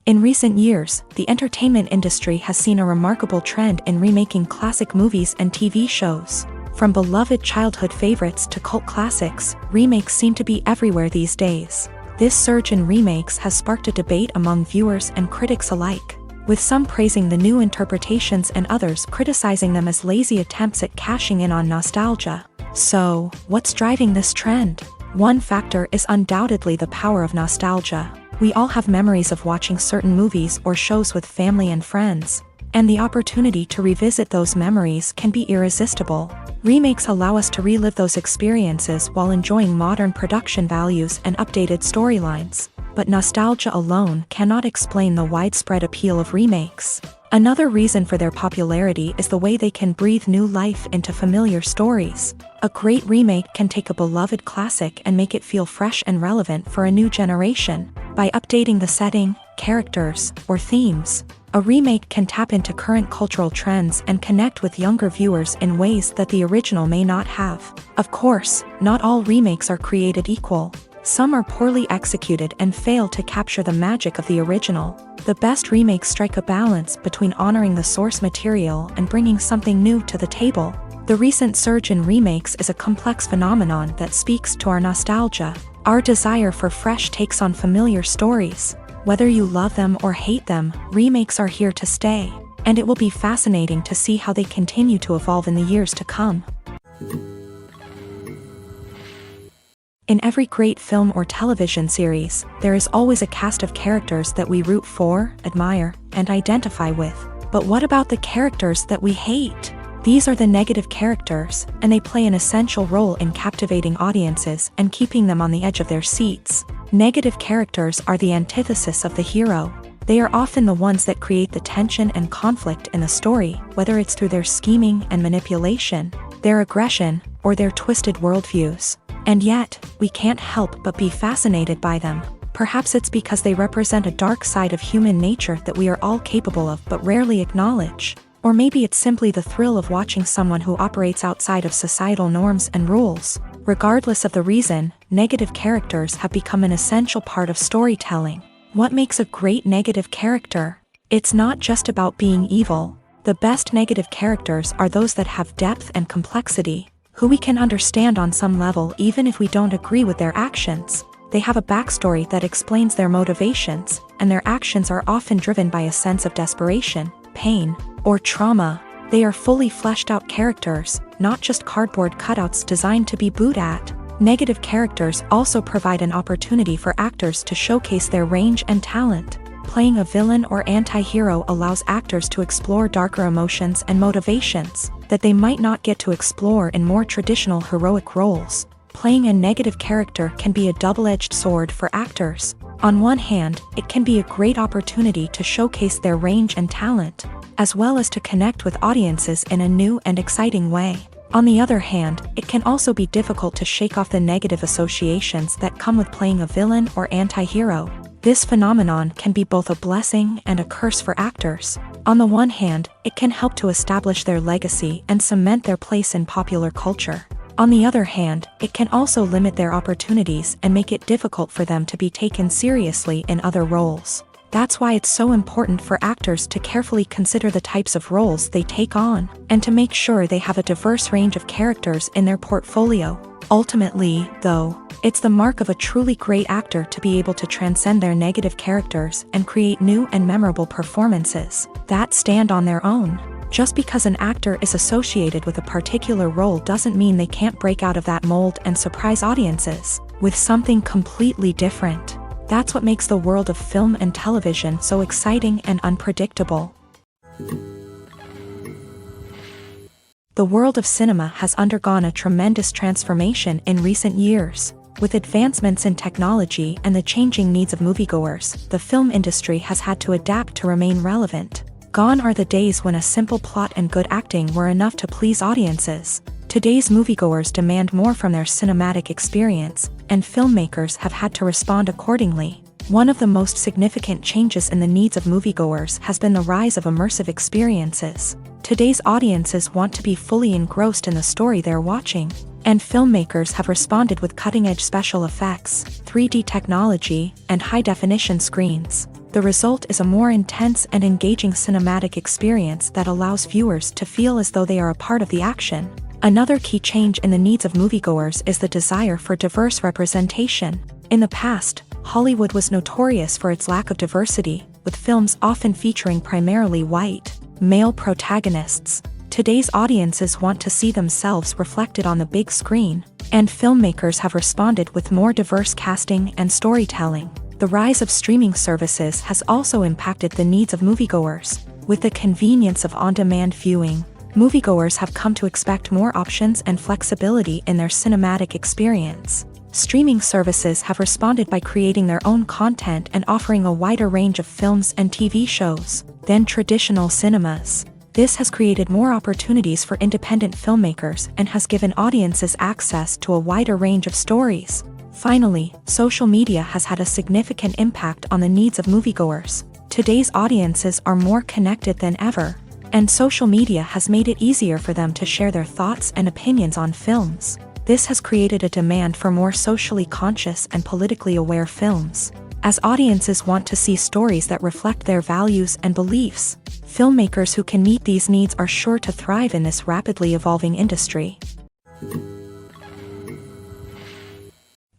In recent years, the entertainment industry has seen a remarkable trend in remaking classic movies and TV shows. From beloved childhood favorites to cult classics, remakes seem to be everywhere these days. This surge in remakes has sparked a debate among viewers and critics alike, with some praising the new interpretations and others criticizing them as lazy attempts at cashing in on nostalgia. So, what's driving this trend? One factor is undoubtedly the power of nostalgia. We all have memories of watching certain movies or shows with family and friends, and the opportunity to revisit those memories can be irresistible. Remakes allow us to relive those experiences while enjoying modern production values and updated storylines. But nostalgia alone cannot explain the widespread appeal of remakes. Another reason for their popularity is the way they can breathe new life into familiar stories. A great remake can take a beloved classic and make it feel fresh and relevant for a new generation. By updating the setting, characters, or themes, a remake can tap into current cultural trends and connect with younger viewers in ways that the original may not have. Of course, not all remakes are created equal. Some are poorly executed and fail to capture the magic of the original. The best remakes strike a balance between honoring the source material and bringing something new to the table. The recent surge in remakes is a complex phenomenon that speaks to our nostalgia, our desire for fresh takes on familiar stories. Whether you love them or hate them, remakes are here to stay, and it will be fascinating to see how they continue to evolve in the years to come. In every great film or television series, there is always a cast of characters that we root for, admire, and identify with. But what about the characters that we hate? These are the negative characters, and they play an essential role in captivating audiences and keeping them on the edge of their seats. Negative characters are the antithesis of the hero. They are often the ones that create the tension and conflict in the story, whether it's through their scheming and manipulation, their aggression, or their twisted worldviews. And yet, we can't help but be fascinated by them. Perhaps it's because they represent a dark side of human nature that we are all capable of but rarely acknowledge. Or maybe it's simply the thrill of watching someone who operates outside of societal norms and rules. Regardless of the reason, negative characters have become an essential part of storytelling. What makes a great negative character? It's not just about being evil. The best negative characters are those that have depth and complexity, who we can understand on some level even if we don't agree with their actions. They have a backstory that explains their motivations, and their actions are often driven by a sense of desperation, pain, or trauma. They are fully fleshed out characters, not just cardboard cutouts designed to be booed at. Negative characters also provide an opportunity for actors to showcase their range and talent. Playing a villain or anti-hero allows actors to explore darker emotions and motivations that they might not get to explore in more traditional heroic roles. Playing a negative character can be a double-edged sword for actors. On one hand, it can be a great opportunity to showcase their range and talent, as well as to connect with audiences in a new and exciting way. On the other hand, it can also be difficult to shake off the negative associations that come with playing a villain or anti-hero. This phenomenon can be both a blessing and a curse for actors. On the one hand, it can help to establish their legacy and cement their place in popular culture. On the other hand, it can also limit their opportunities and make it difficult for them to be taken seriously in other roles. That's why it's so important for actors to carefully consider the types of roles they take on, and to make sure they have a diverse range of characters in their portfolio. Ultimately, though, it's the mark of a truly great actor to be able to transcend their negative characters and create new and memorable performances that stand on their own. Just because an actor is associated with a particular role doesn't mean they can't break out of that mold and surprise audiences with something completely different. That's what makes the world of film and television so exciting and unpredictable. The world of cinema has undergone a tremendous transformation in recent years. With advancements in technology and the changing needs of moviegoers, the film industry has had to adapt to remain relevant. Gone are the days when a simple plot and good acting were enough to please audiences. Today's moviegoers demand more from their cinematic experience, and filmmakers have had to respond accordingly. One of the most significant changes in the needs of moviegoers has been the rise of immersive experiences. Today's audiences want to be fully engrossed in the story they're watching, and filmmakers have responded with cutting-edge special effects, 3D technology, and high-definition screens. The result is a more intense and engaging cinematic experience that allows viewers to feel as though they are a part of the action. Another key change in the needs of moviegoers is the desire for diverse representation. In the past, Hollywood was notorious for its lack of diversity, with films often featuring primarily white, male protagonists. Today's audiences want to see themselves reflected on the big screen, and filmmakers have responded with more diverse casting and storytelling. The rise of streaming services has also impacted the needs of moviegoers. With the convenience of on-demand viewing, moviegoers have come to expect more options and flexibility in their cinematic experience. Streaming services have responded by creating their own content and offering a wider range of films and TV shows than traditional cinemas. This has created more opportunities for independent filmmakers and has given audiences access to a wider range of stories. Finally, social media has had a significant impact on the needs of moviegoers. Today's audiences are more connected than ever, and social media has made it easier for them to share their thoughts and opinions on films. This has created a demand for more socially conscious and politically aware films. As audiences want to see stories that reflect their values and beliefs, filmmakers who can meet these needs are sure to thrive in this rapidly evolving industry.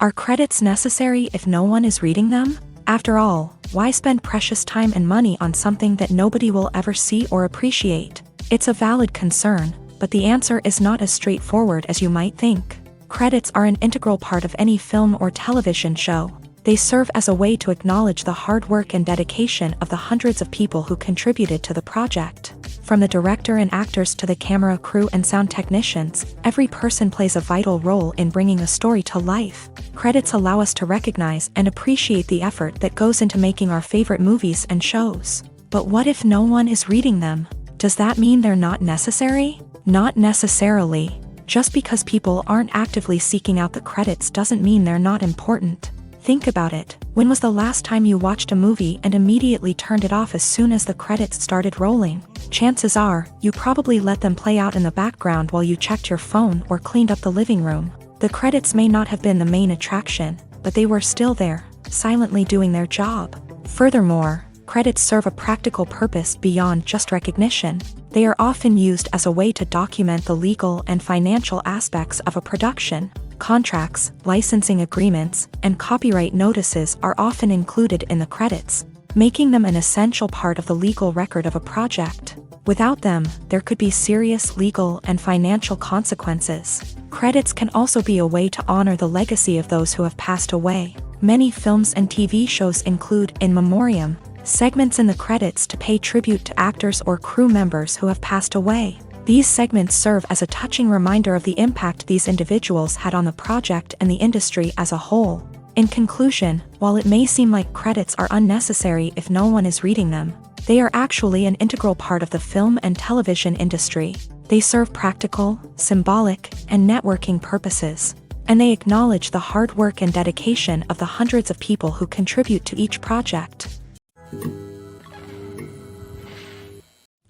Are credits necessary if no one is reading them? After all, why spend precious time and money on something that nobody will ever see or appreciate? It's a valid concern, but the answer is not as straightforward as you might think. Credits are an integral part of any film or television show. They serve as a way to acknowledge the hard work and dedication of the hundreds of people who contributed to the project. From the director and actors to the camera crew and sound technicians, every person plays a vital role in bringing a story to life. Credits allow us to recognize and appreciate the effort that goes into making our favorite movies and shows. But what if no one is reading them? Does that mean they're not necessary? Not necessarily. Just because people aren't actively seeking out the credits doesn't mean they're not important. Think about it. When was the last time you watched a movie and immediately turned it off as soon as the credits started rolling? Chances are, you probably let them play out in the background while you checked your phone or cleaned up the living room. The credits may not have been the main attraction, but they were still there, silently doing their job. Furthermore, credits serve a practical purpose beyond just recognition. They are often used as a way to document the legal and financial aspects of a production. Contracts, licensing agreements, and copyright notices are often included in the credits, making them an essential part of the legal record of a project. Without them, there could be serious legal and financial consequences. Credits can also be a way to honor the legacy of those who have passed away. Many films and TV shows include in memoriam segments in the credits to pay tribute to actors or crew members who have passed away. These segments serve as a touching reminder of the impact these individuals had on the project and the industry as a whole. In conclusion, while it may seem like credits are unnecessary if no one is reading them, they are actually an integral part of the film and television industry. They serve practical, symbolic, and networking purposes, and they acknowledge the hard work and dedication of the hundreds of people who contribute to each project.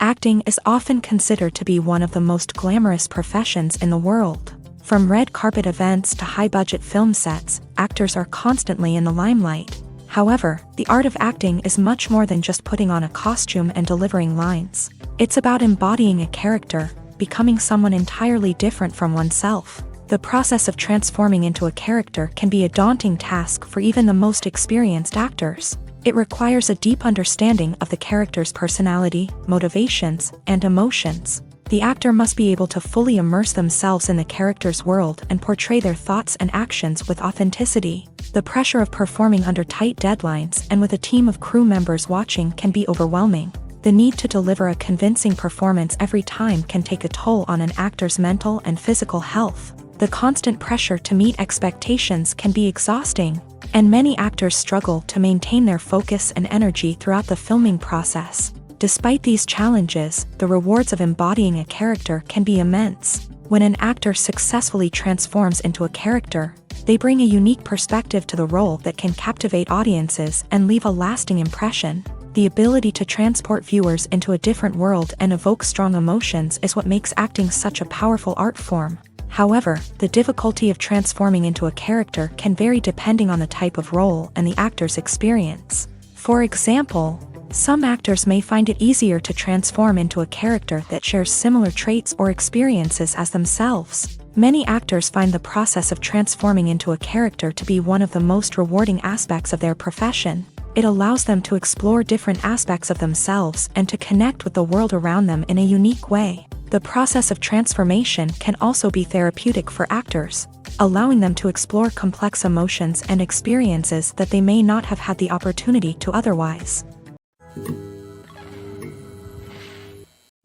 Acting is often considered to be one of the most glamorous professions in the world. From red carpet events to high-budget film sets, actors are constantly in the limelight. However, the art of acting is much more than just putting on a costume and delivering lines. It's about embodying a character, becoming someone entirely different from oneself. The process of transforming into a character can be a daunting task for even the most experienced actors. It requires a deep understanding of the character's personality, motivations, and emotions. The actor must be able to fully immerse themselves in the character's world and portray their thoughts and actions with authenticity. The pressure of performing under tight deadlines and with a team of crew members watching can be overwhelming. The need to deliver a convincing performance every time can take a toll on an actor's mental and physical health. The constant pressure to meet expectations can be exhausting, and many actors struggle to maintain their focus and energy throughout the filming process. Despite these challenges, the rewards of embodying a character can be immense. When an actor successfully transforms into a character, they bring a unique perspective to the role that can captivate audiences and leave a lasting impression. The ability to transport viewers into a different world and evoke strong emotions is what makes acting such a powerful art form. However, the difficulty of transforming into a character can vary depending on the type of role and the actor's experience. For example, some actors may find it easier to transform into a character that shares similar traits or experiences as themselves. Many actors find the process of transforming into a character to be one of the most rewarding aspects of their profession. It allows them to explore different aspects of themselves and to connect with the world around them in a unique way. The process of transformation can also be therapeutic for actors, allowing them to explore complex emotions and experiences that they may not have had the opportunity to otherwise.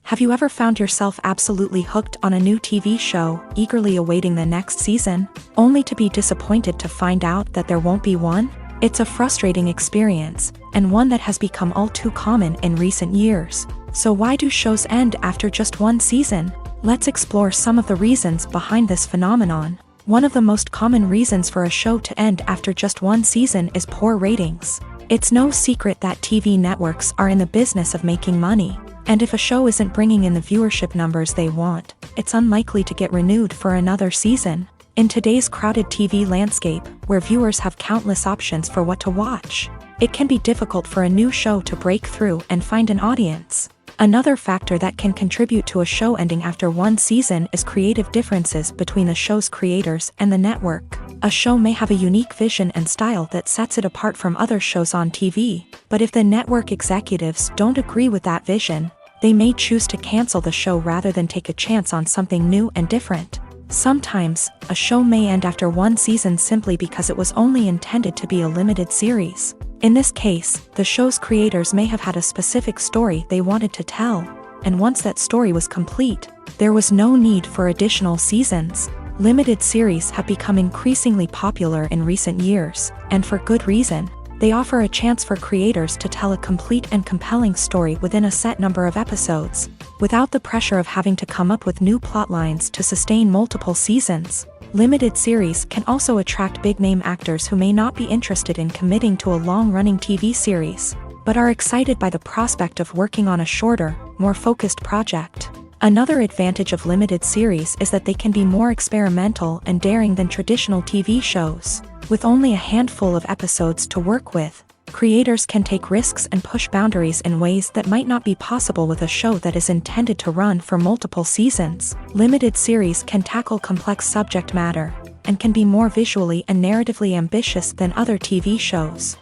Have you ever found yourself absolutely hooked on a new TV show, eagerly awaiting the next season, only to be disappointed to find out that there won't be one? It's a frustrating experience, and one that has become all too common in recent years. So why do shows end after just one season? Let's explore some of the reasons behind this phenomenon. One of the most common reasons for a show to end after just one season is poor ratings. It's no secret that TV networks are in the business of making money, and if a show isn't bringing in the viewership numbers they want, it's unlikely to get renewed for another season. In today's crowded TV landscape, where viewers have countless options for what to watch, it can be difficult for a new show to break through and find an audience. Another factor that can contribute to a show ending after one season is creative differences between the show's creators and the network. A show may have a unique vision and style that sets it apart from other shows on TV, but if the network executives don't agree with that vision, they may choose to cancel the show rather than take a chance on something new and different. Sometimes, a show may end after one season simply because it was only intended to be a limited series. In this case, the show's creators may have had a specific story they wanted to tell, and once that story was complete, there was no need for additional seasons. Limited series have become increasingly popular in recent years, and for good reason. They offer a chance for creators to tell a complete and compelling story within a set number of episodes, without the pressure of having to come up with new plot lines to sustain multiple seasons. Limited series can also attract big-name actors who may not be interested in committing to a long-running TV series, but are excited by the prospect of working on a shorter, more focused project. Another advantage of limited series is that they can be more experimental and daring than traditional TV shows. With only a handful of episodes to work with, creators can take risks and push boundaries in ways that might not be possible with a show that is intended to run for multiple seasons. Limited series can tackle complex subject matter, and can be more visually and narratively ambitious than other TV shows.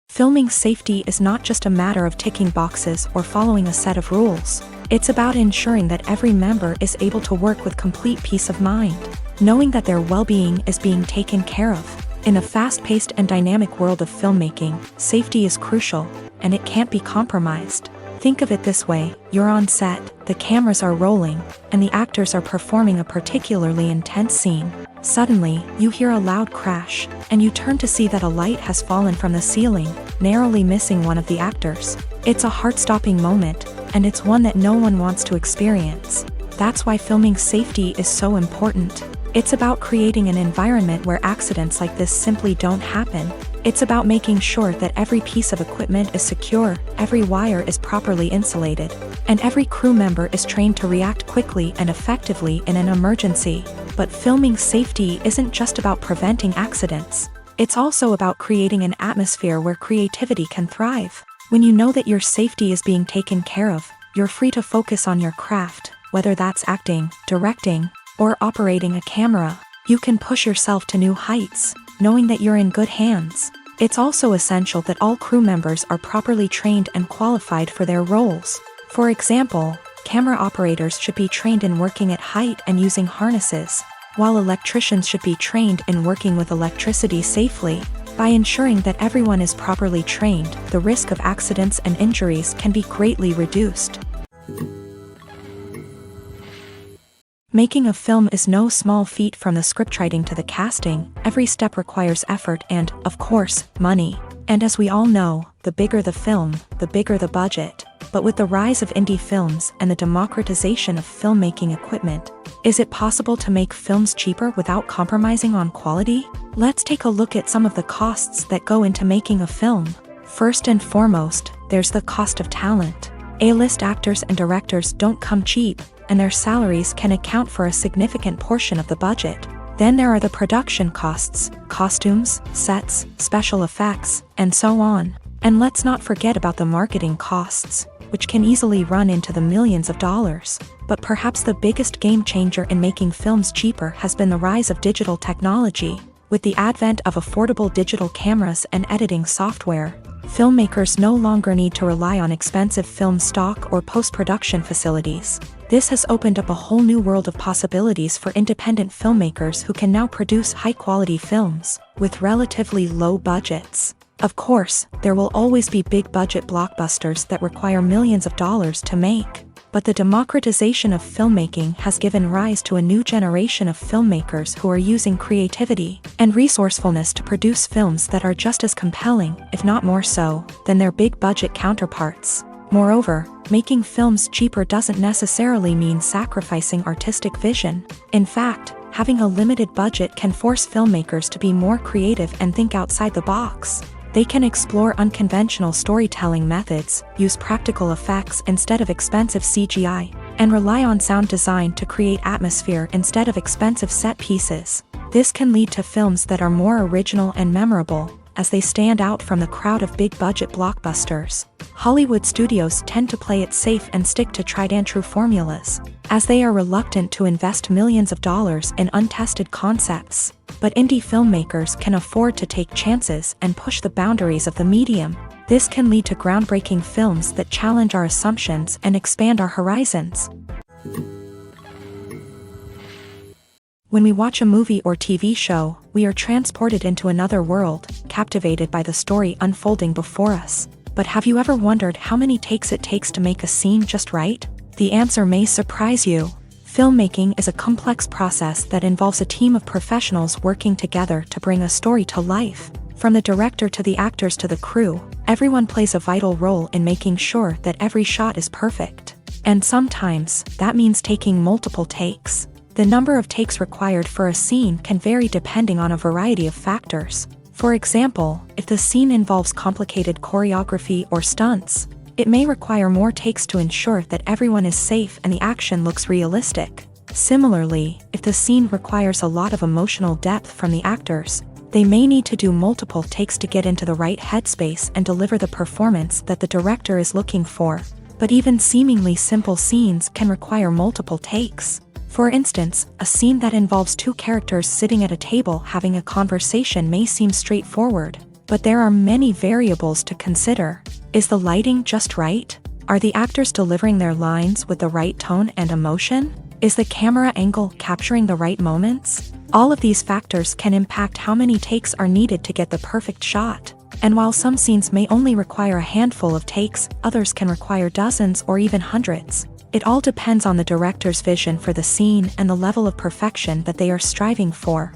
Filming safety is not just a matter of ticking boxes or following a set of rules. It's about ensuring that every member is able to work with complete peace of mind, knowing that their well-being is being taken care of. In a fast-paced and dynamic world of filmmaking, safety is crucial, and it can't be compromised. Think of it this way: you're on set, the cameras are rolling, and the actors are performing a particularly intense scene. Suddenly, you hear a loud crash, and you turn to see that a light has fallen from the ceiling, narrowly missing one of the actors. It's a heart-stopping moment, and it's one that no one wants to experience. That's why filming safety is so important. It's about creating an environment where accidents like this simply don't happen. It's about making sure that every piece of equipment is secure, every wire is properly insulated, and every crew member is trained to react quickly and effectively in an emergency. But filming safety isn't just about preventing accidents. It's also about creating an atmosphere where creativity can thrive. When you know that your safety is being taken care of, you're free to focus on your craft, whether that's acting, directing, or operating a camera. You can push yourself to new heights, knowing that you're in good hands. It's also essential that all crew members are properly trained and qualified for their roles. For example, camera operators should be trained in working at height and using harnesses, while electricians should be trained in working with electricity safely. By ensuring that everyone is properly trained, the risk of accidents and injuries can be greatly reduced. Making a film is no small feat. From the scriptwriting to the casting, every step requires effort and, of course, money. And as we all know, the bigger the film, the bigger the budget. But with the rise of indie films and the democratization of filmmaking equipment, is it possible to make films cheaper without compromising on quality? Let's take a look at some of the costs that go into making a film. First and foremost, there's the cost of talent. A-list actors and directors don't come cheap, and their salaries can account for a significant portion of the budget. Then there are the production costs, costumes, sets, special effects, and so on. And let's not forget about the marketing costs, which can easily run into the millions of dollars. But perhaps the biggest game changer in making films cheaper has been the rise of digital technology. With the advent of affordable digital cameras and editing software, filmmakers no longer need to rely on expensive film stock or post-production facilities. This has opened up a whole new world of possibilities for independent filmmakers who can now produce high-quality films with relatively low budgets. Of course, there will always be big-budget blockbusters that require millions of dollars to make. But the democratization of filmmaking has given rise to a new generation of filmmakers who are using creativity and resourcefulness to produce films that are just as compelling, if not more so, than their big-budget counterparts. Moreover, making films cheaper doesn't necessarily mean sacrificing artistic vision. In fact, having a limited budget can force filmmakers to be more creative and think outside the box. They can explore unconventional storytelling methods, use practical effects instead of expensive CGI, and rely on sound design to create atmosphere instead of expensive set pieces. This can lead to films that are more original and memorable, as they stand out from the crowd of big-budget blockbusters. Hollywood studios tend to play it safe and stick to tried-and-true formulas, as they are reluctant to invest millions of dollars in untested concepts. But indie filmmakers can afford to take chances and push the boundaries of the medium. This can lead to groundbreaking films that challenge our assumptions and expand our horizons. When we watch a movie or TV show, we are transported into another world, captivated by the story unfolding before us. But have you ever wondered how many takes it takes to make a scene just right? The answer may surprise you. Filmmaking is a complex process that involves a team of professionals working together to bring a story to life. From the director to the actors to the crew, everyone plays a vital role in making sure that every shot is perfect. And sometimes, that means taking multiple takes. The number of takes required for a scene can vary depending on a variety of factors. For example, if the scene involves complicated choreography or stunts, it may require more takes to ensure that everyone is safe and the action looks realistic. Similarly, if the scene requires a lot of emotional depth from the actors, they may need to do multiple takes to get into the right headspace and deliver the performance that the director is looking for. But even seemingly simple scenes can require multiple takes. For instance, a scene that involves two characters sitting at a table having a conversation may seem straightforward, but there are many variables to consider. Is the lighting just right? Are the actors delivering their lines with the right tone and emotion? Is the camera angle capturing the right moments? All of these factors can impact how many takes are needed to get the perfect shot. And while some scenes may only require a handful of takes, others can require dozens or even hundreds. It all depends on the director's vision for the scene and the level of perfection that they are striving for.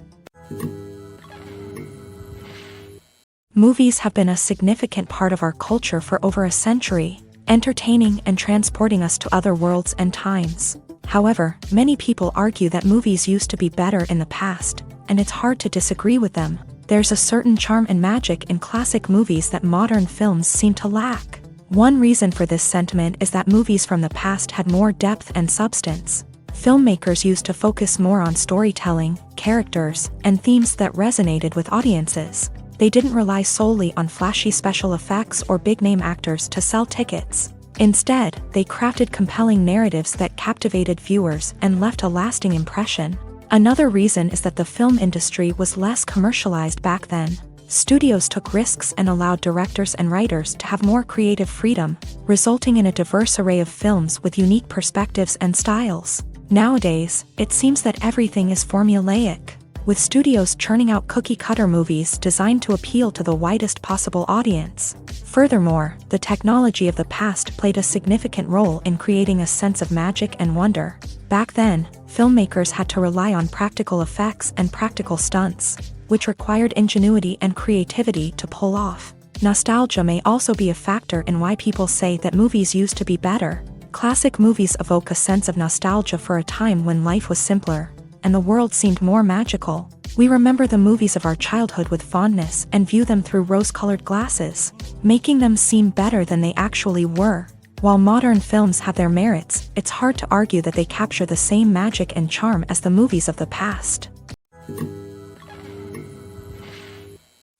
Movies have been a significant part of our culture for over a century, entertaining and transporting us to other worlds and times. However, many people argue that movies used to be better in the past, and it's hard to disagree with them. There's a certain charm and magic in classic movies that modern films seem to lack. One reason for this sentiment is that movies from the past had more depth and substance. Filmmakers used to focus more on storytelling, characters, and themes that resonated with audiences. They didn't rely solely on flashy special effects or big-name actors to sell tickets. Instead, they crafted compelling narratives that captivated viewers and left a lasting impression. Another reason is that the film industry was less commercialized back then. Studios took risks and allowed directors and writers to have more creative freedom, resulting in a diverse array of films with unique perspectives and styles. Nowadays, it seems that everything is formulaic, with studios churning out cookie-cutter movies designed to appeal to the widest possible audience. Furthermore, the technology of the past played a significant role in creating a sense of magic and wonder. Back then, filmmakers had to rely on practical effects and practical stunts, which required ingenuity and creativity to pull off. Nostalgia may also be a factor in why people say that movies used to be better. Classic movies evoke a sense of nostalgia for a time when life was simpler, and the world seemed more magical. We remember the movies of our childhood with fondness and view them through rose-colored glasses, making them seem better than they actually were. While modern films have their merits, it's hard to argue that they capture the same magic and charm as the movies of the past.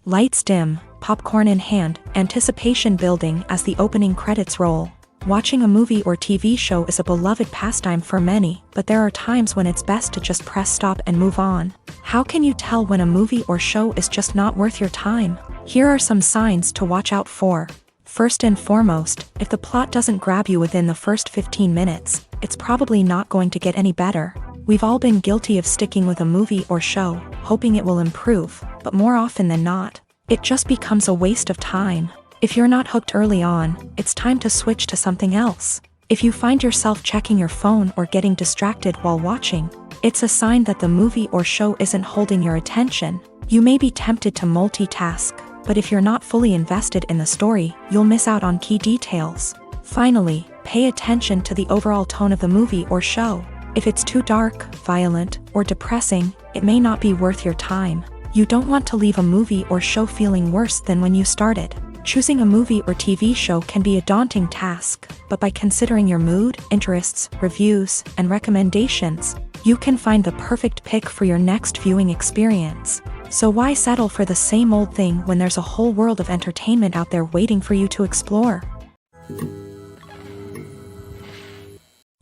Lights dim, popcorn in hand, anticipation building as the opening credits roll. Watching a movie or TV show is a beloved pastime for many, but there are times when it's best to just press stop and move on. How can you tell when a movie or show is just not worth your time? Here are some signs to watch out for. First and foremost, if the plot doesn't grab you within the first 15 minutes, it's probably not going to get any better. We've all been guilty of sticking with a movie or show, hoping it will improve, but more often than not, it just becomes a waste of time. If you're not hooked early on, it's time to switch to something else. If you find yourself checking your phone or getting distracted while watching, it's a sign that the movie or show isn't holding your attention. You may be tempted to multitask, but if you're not fully invested in the story, you'll miss out on key details. Finally, pay attention to the overall tone of the movie or show. If it's too dark, violent, or depressing, it may not be worth your time. You don't want to leave a movie or show feeling worse than when you started. Choosing a movie or TV show can be a daunting task, but by considering your mood, interests, reviews, and recommendations, you can find the perfect pick for your next viewing experience. So why settle for the same old thing when there's a whole world of entertainment out there waiting for you to explore?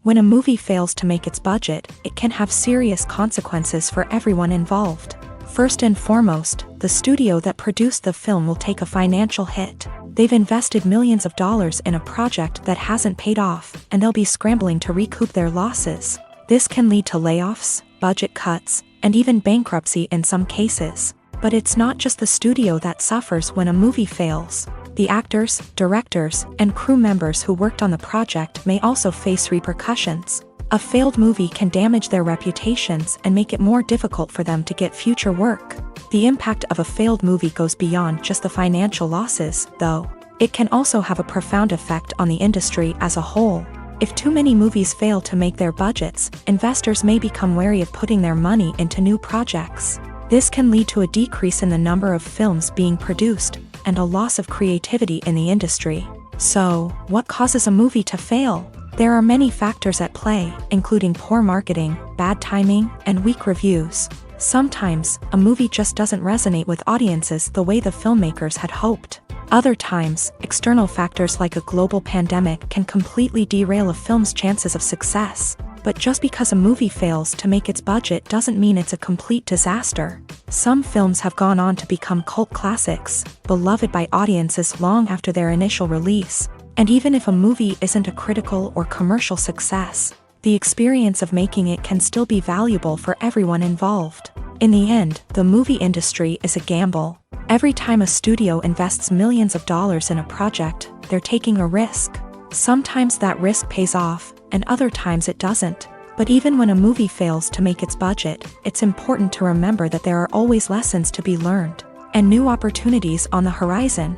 When a movie fails to make its budget, it can have serious consequences for everyone involved. First and foremost, the studio that produced the film will take a financial hit. They've invested millions of dollars in a project that hasn't paid off, and they'll be scrambling to recoup their losses. This can lead to layoffs, budget cuts, and even bankruptcy in some cases. But it's not just the studio that suffers when a movie fails. The actors, directors, and crew members who worked on the project may also face repercussions. A failed movie can damage their reputations and make it more difficult for them to get future work. The impact of a failed movie goes beyond just the financial losses, though. It can also have a profound effect on the industry as a whole. If too many movies fail to make their budgets, investors may become wary of putting their money into new projects. This can lead to a decrease in the number of films being produced, and a loss of creativity in the industry. So, what causes a movie to fail? There are many factors at play, including poor marketing, bad timing, and weak reviews. Sometimes, a movie just doesn't resonate with audiences the way the filmmakers had hoped. Other times, external factors like a global pandemic can completely derail a film's chances of success. But just because a movie fails to make its budget doesn't mean it's a complete disaster. Some films have gone on to become cult classics, beloved by audiences long after their initial release. And even if a movie isn't a critical or commercial success, the experience of making it can still be valuable for everyone involved. In the end, the movie industry is a gamble. Every time a studio invests millions of dollars in a project, they're taking a risk. Sometimes that risk pays off, and other times it doesn't. But even when a movie fails to make its budget, it's important to remember that there are always lessons to be learned, and new opportunities on the horizon.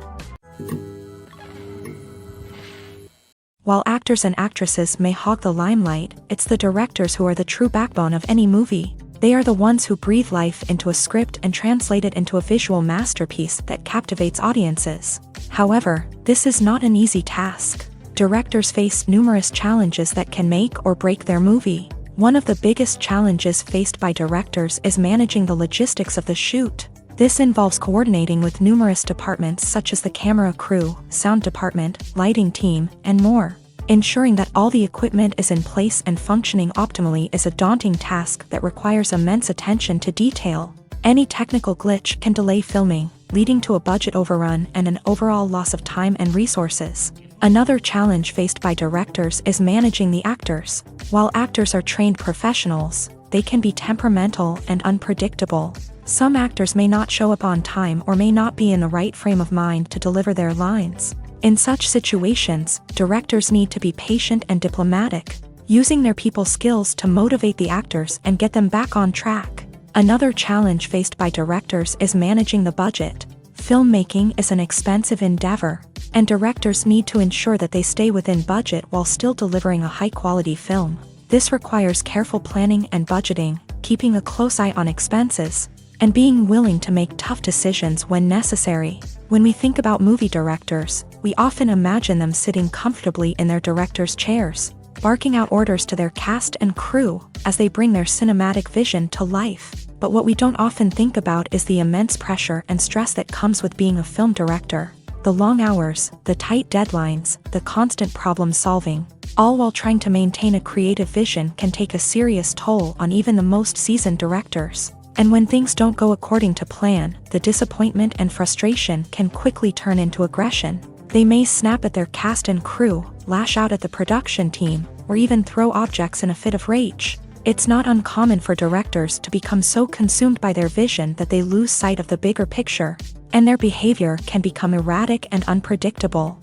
While actors and actresses may hog the limelight, it's the directors who are the true backbone of any movie. They are the ones who breathe life into a script and translate it into a visual masterpiece that captivates audiences. However, this is not an easy task. Directors face numerous challenges that can make or break their movie. One of the biggest challenges faced by directors is managing the logistics of the shoot. This involves coordinating with numerous departments such as the camera crew, sound department, lighting team, and more. Ensuring that all the equipment is in place and functioning optimally is a daunting task that requires immense attention to detail. Any technical glitch can delay filming, leading to a budget overrun and an overall loss of time and resources. Another challenge faced by directors is managing the actors. While actors are trained professionals, they can be temperamental and unpredictable. Some actors may not show up on time or may not be in the right frame of mind to deliver their lines. In such situations, directors need to be patient and diplomatic, using their people skills to motivate the actors and get them back on track. Another challenge faced by directors is managing the budget. Filmmaking is an expensive endeavor, and directors need to ensure that they stay within budget while still delivering a high-quality film. This requires careful planning and budgeting, keeping a close eye on expenses, and being willing to make tough decisions when necessary. When we think about movie directors, we often imagine them sitting comfortably in their director's chairs, barking out orders to their cast and crew as they bring their cinematic vision to life. But what we don't often think about is the immense pressure and stress that comes with being a film director. The long hours, the tight deadlines, the constant problem solving, all while trying to maintain a creative vision can take a serious toll on even the most seasoned directors. And when things don't go according to plan, the disappointment and frustration can quickly turn into aggression. They may snap at their cast and crew, lash out at the production team, or even throw objects in a fit of rage. It's not uncommon for directors to become so consumed by their vision that they lose sight of the bigger picture, and their behavior can become erratic and unpredictable.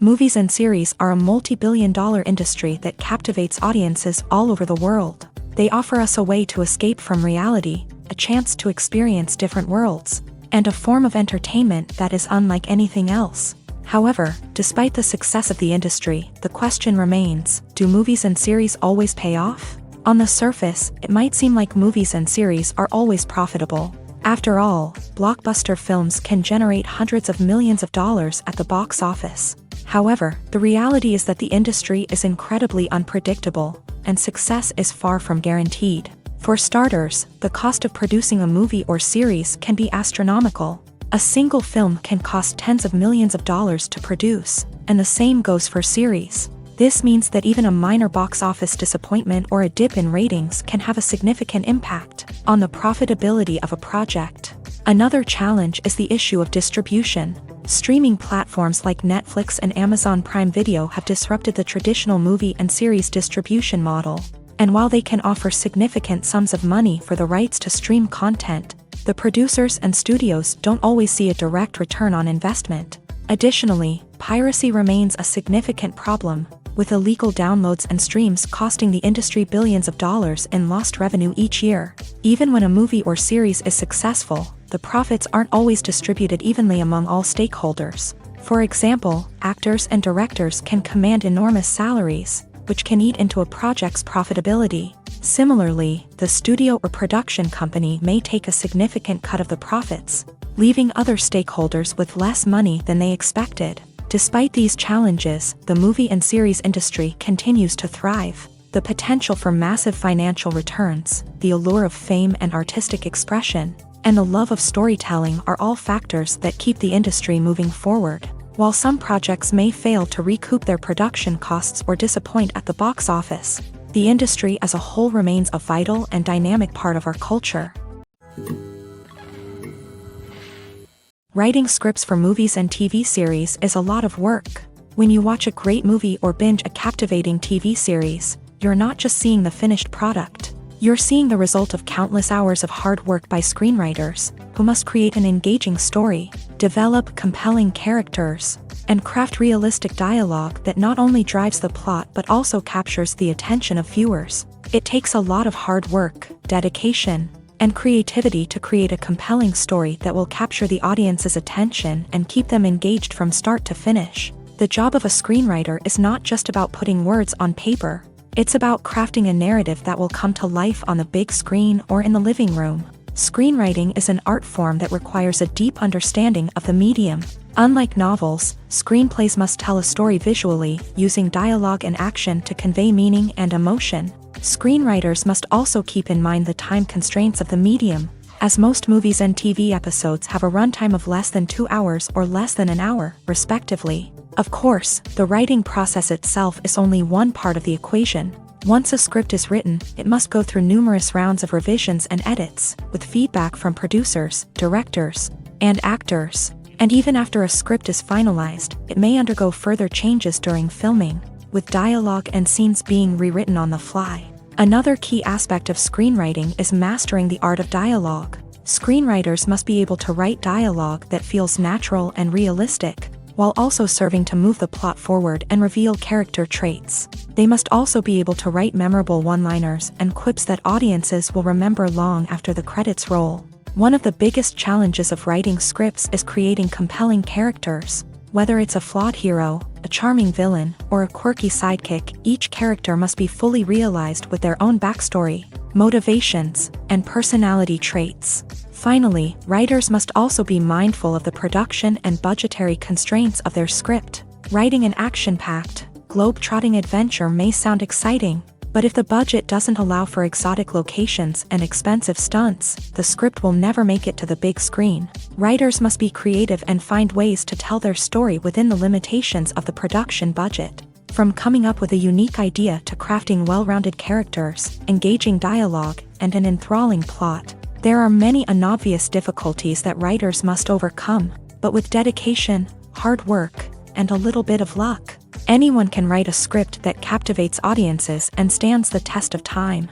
Movies and series are a multi-billion-dollar industry that captivates audiences all over the world. They offer us a way to escape from reality, a chance to experience different worlds, and a form of entertainment that is unlike anything else. However, despite the success of the industry, the question remains, do movies and series always pay off? On the surface, it might seem like movies and series are always profitable. After all, blockbuster films can generate hundreds of millions of dollars at the box office. However, the reality is that the industry is incredibly unpredictable, and success is far from guaranteed. For starters, the cost of producing a movie or series can be astronomical. A single film can cost tens of millions of dollars to produce, and the same goes for series. This means that even a minor box office disappointment or a dip in ratings can have a significant impact on the profitability of a project. Another challenge is the issue of distribution. Streaming platforms like Netflix and Amazon Prime Video have disrupted the traditional movie and series distribution model. And while they can offer significant sums of money for the rights to stream content, the producers and studios don't always see a direct return on investment. Additionally, piracy remains a significant problem, with illegal downloads and streams costing the industry billions of dollars in lost revenue each year. Even when a movie or series is successful, the profits aren't always distributed evenly among all stakeholders. For example, actors and directors can command enormous salaries, which can eat into a project's profitability. Similarly, the studio or production company may take a significant cut of the profits, leaving other stakeholders with less money than they expected. Despite these challenges, the movie and series industry continues to thrive. The potential for massive financial returns, the allure of fame and artistic expression, and the love of storytelling are all factors that keep the industry moving forward. While some projects may fail to recoup their production costs or disappoint at the box office, the industry as a whole remains a vital and dynamic part of our culture. Writing scripts for movies and TV series is a lot of work. When you watch a great movie or binge a captivating TV series, you're not just seeing the finished product. You're seeing the result of countless hours of hard work by screenwriters, who must create an engaging story, develop compelling characters, and craft realistic dialogue that not only drives the plot but also captures the attention of viewers. It takes a lot of hard work, dedication, and creativity to create a compelling story that will capture the audience's attention and keep them engaged from start to finish. The job of a screenwriter is not just about putting words on paper. It's about crafting a narrative that will come to life on the big screen or in the living room. Screenwriting is an art form that requires a deep understanding of the medium. Unlike novels, screenplays must tell a story visually, using dialogue and action to convey meaning and emotion. Screenwriters must also keep in mind the time constraints of the medium, as most movies and TV episodes have a runtime of less than 2 hours or less than an hour, respectively. Of course, the writing process itself is only one part of the equation. Once a script is written, it must go through numerous rounds of revisions and edits, with feedback from producers, directors, and actors. And even after a script is finalized, it may undergo further changes during filming, with dialogue and scenes being rewritten on the fly. Another key aspect of screenwriting is mastering the art of dialogue. Screenwriters must be able to write dialogue that feels natural and realistic, while also serving to move the plot forward and reveal character traits. They must also be able to write memorable one-liners and quips that audiences will remember long after the credits roll. One of the biggest challenges of writing scripts is creating compelling characters. Whether it's a flawed hero, a charming villain, or a quirky sidekick, each character must be fully realized with their own backstory, motivations, and personality traits. Finally, writers must also be mindful of the production and budgetary constraints of their script. Writing an action-packed, globe-trotting adventure may sound exciting, but if the budget doesn't allow for exotic locations and expensive stunts, the script will never make it to the big screen. Writers must be creative and find ways to tell their story within the limitations of the production budget. From coming up with a unique idea to crafting well-rounded characters, engaging dialogue, and an enthralling plot, there are many unobvious difficulties that writers must overcome, but with dedication, hard work, and a little bit of luck, anyone can write a script that captivates audiences and stands the test of time.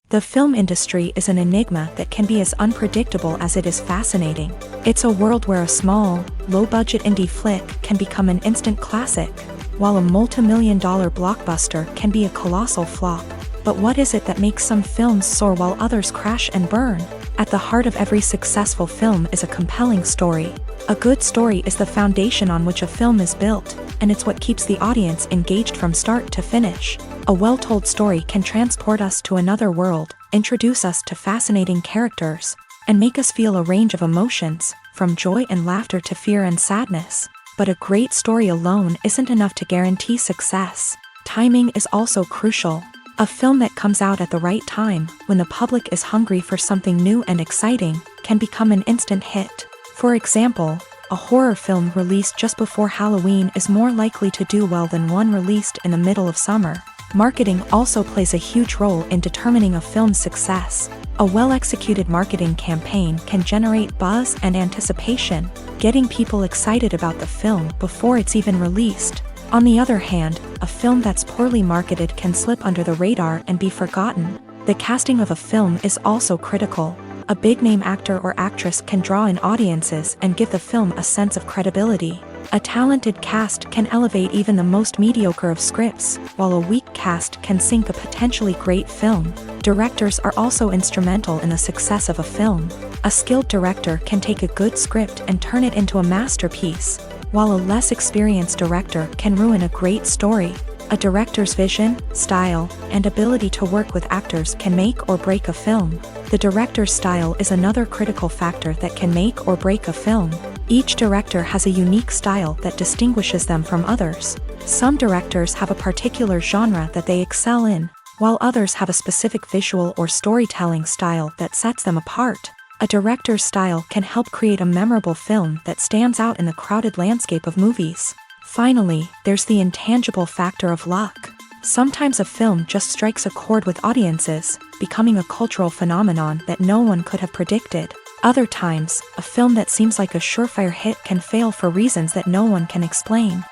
The film industry is an enigma that can be as unpredictable as it is fascinating. It's a world where a small, low-budget indie flick can become an instant classic, while a multi-million-dollar blockbuster can be a colossal flop. But what is it that makes some films soar while others crash and burn? At the heart of every successful film is a compelling story. A good story is the foundation on which a film is built, and it's what keeps the audience engaged from start to finish. A well-told story can transport us to another world, introduce us to fascinating characters, and make us feel a range of emotions, from joy and laughter to fear and sadness. But a great story alone isn't enough to guarantee success. Timing is also crucial. A film that comes out at the right time, when the public is hungry for something new and exciting, can become an instant hit. For example, a horror film released just before Halloween is more likely to do well than one released in the middle of summer. Marketing also plays a huge role in determining a film's success. A well-executed marketing campaign can generate buzz and anticipation, getting people excited about the film before it's even released. On the other hand, a film that's poorly marketed can slip under the radar and be forgotten. The casting of a film is also critical. A big-name actor or actress can draw in audiences and give the film a sense of credibility. A talented cast can elevate even the most mediocre of scripts, while a weak cast can sink a potentially great film. Directors are also instrumental in the success of a film. A skilled director can take a good script and turn it into a masterpiece, while a less experienced director can ruin a great story. A director's vision, style, and ability to work with actors can make or break a film. The director's style is another critical factor that can make or break a film. Each director has a unique style that distinguishes them from others. Some directors have a particular genre that they excel in, while others have a specific visual or storytelling style that sets them apart. A director's style can help create a memorable film that stands out in the crowded landscape of movies. Finally, there's the intangible factor of luck. Sometimes a film just strikes a chord with audiences, becoming a cultural phenomenon that no one could have predicted. Other times, a film that seems like a surefire hit can fail for reasons that no one can explain.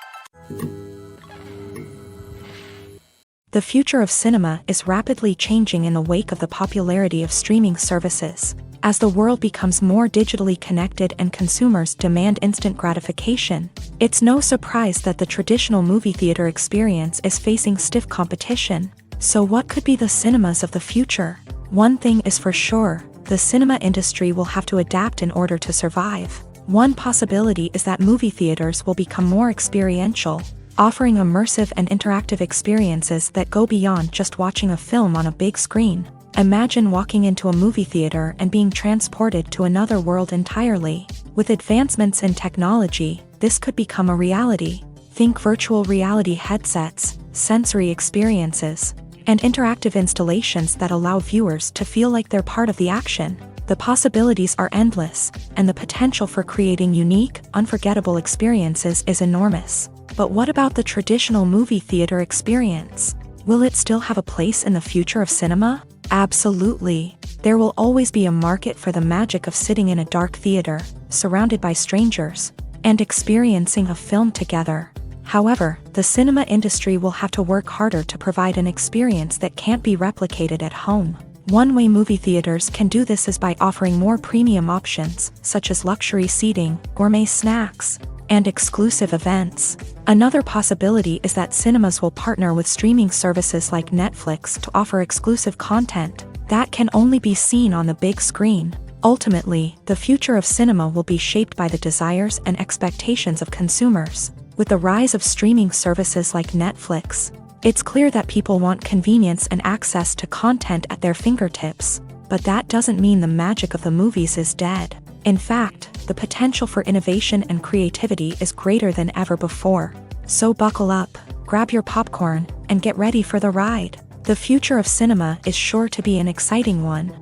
The future of cinema is rapidly changing in the wake of the popularity of streaming services. As the world becomes more digitally connected and consumers demand instant gratification, it's no surprise that the traditional movie theater experience is facing stiff competition. So what could be the cinemas of the future? One thing is for sure, the cinema industry will have to adapt in order to survive. One possibility is that movie theaters will become more experiential, offering immersive and interactive experiences that go beyond just watching a film on a big screen. Imagine walking into a movie theater and being transported to another world entirely. With advancements in technology, this could become a reality. Think virtual reality headsets, sensory experiences, and interactive installations that allow viewers to feel like they're part of the action. The possibilities are endless, and the potential for creating unique, unforgettable experiences is enormous. But what about the traditional movie theater experience? Will it still have a place in the future of cinema? Absolutely. There will always be a market for the magic of sitting in a dark theater, surrounded by strangers, and experiencing a film together. However, the cinema industry will have to work harder to provide an experience that can't be replicated at home. One way movie theaters can do this is by offering more premium options, such as luxury seating, gourmet snacks, and exclusive events. Another possibility is that cinemas will partner with streaming services like Netflix to offer exclusive content that can only be seen on the big screen. Ultimately, the future of cinema will be shaped by the desires and expectations of consumers. With the rise of streaming services like Netflix, it's clear that people want convenience and access to content at their fingertips. But that doesn't mean the magic of the movies is dead. In fact, the potential for innovation and creativity is greater than ever before. So buckle up, grab your popcorn, and get ready for the ride. The future of cinema is sure to be an exciting one.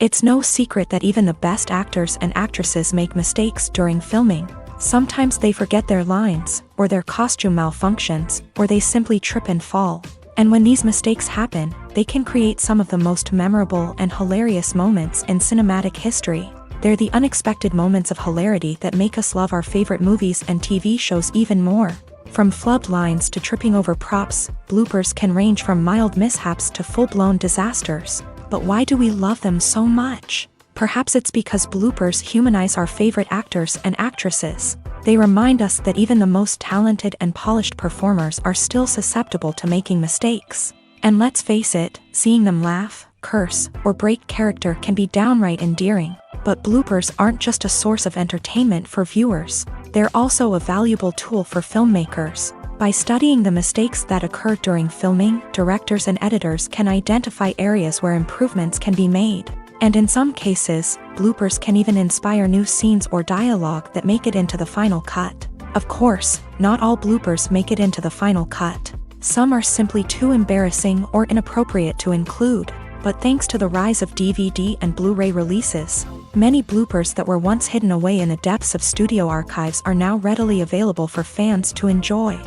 It's no secret that even the best actors and actresses make mistakes during filming. Sometimes they forget their lines, or their costume malfunctions, or they simply trip and fall. And when these mistakes happen, they can create some of the most memorable and hilarious moments in cinematic history. They're the unexpected moments of hilarity that make us love our favorite movies and TV shows even more. From flubbed lines to tripping over props, bloopers can range from mild mishaps to full-blown disasters. But why do we love them so much? Perhaps it's because bloopers humanize our favorite actors and actresses. They remind us that even the most talented and polished performers are still susceptible to making mistakes. And let's face it, seeing them laugh, curse, or break character can be downright endearing. But bloopers aren't just a source of entertainment for viewers. They're also a valuable tool for filmmakers. By studying the mistakes that occur during filming, directors and editors can identify areas where improvements can be made. And in some cases, bloopers can even inspire new scenes or dialogue that make it into the final cut. Of course, not all bloopers make it into the final cut. Some are simply too embarrassing or inappropriate to include. But thanks to the rise of DVD and Blu-ray releases, many bloopers that were once hidden away in the depths of studio archives are now readily available for fans to enjoy.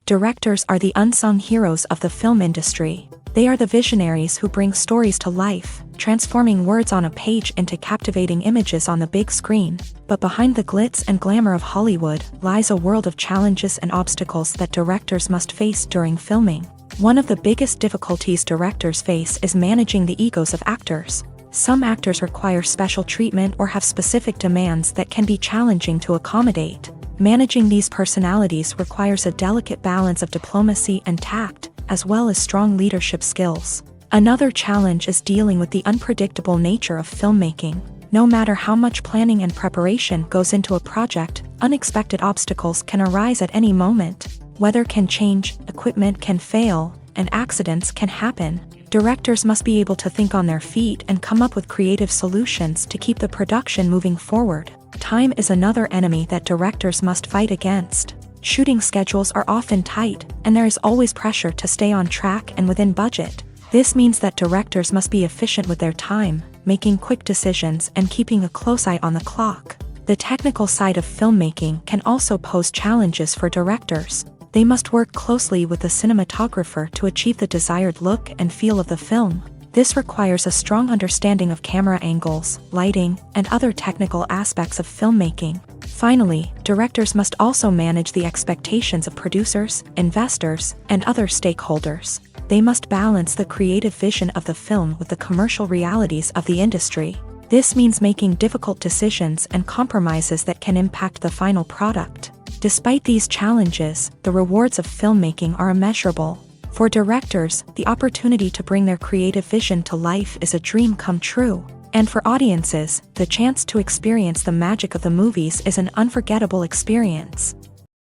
Directors are the unsung heroes of the film industry. They are the visionaries who bring stories to life, transforming words on a page into captivating images on the big screen. But behind the glitz and glamour of Hollywood lies a world of challenges and obstacles that directors must face during filming. One of the biggest difficulties directors face is managing the egos of actors. Some actors require special treatment or have specific demands that can be challenging to accommodate. Managing these personalities requires a delicate balance of diplomacy and tact, as well as strong leadership skills. Another challenge is dealing with the unpredictable nature of filmmaking. No matter how much planning and preparation goes into a project, unexpected obstacles can arise at any moment. Weather can change, equipment can fail, and accidents can happen. Directors must be able to think on their feet and come up with creative solutions to keep the production moving forward. Time is another enemy that directors must fight against. Shooting schedules are often tight, and there is always pressure to stay on track and within budget. This means that directors must be efficient with their time, making quick decisions and keeping a close eye on the clock. The technical side of filmmaking can also pose challenges for directors. They must work closely with the cinematographer to achieve the desired look and feel of the film. This requires a strong understanding of camera angles, lighting, and other technical aspects of filmmaking. Finally, directors must also manage the expectations of producers, investors, and other stakeholders. They must balance the creative vision of the film with the commercial realities of the industry. This means making difficult decisions and compromises that can impact the final product. Despite these challenges, the rewards of filmmaking are immeasurable. For directors, the opportunity to bring their creative vision to life is a dream come true. And for audiences, the chance to experience the magic of the movies is an unforgettable experience.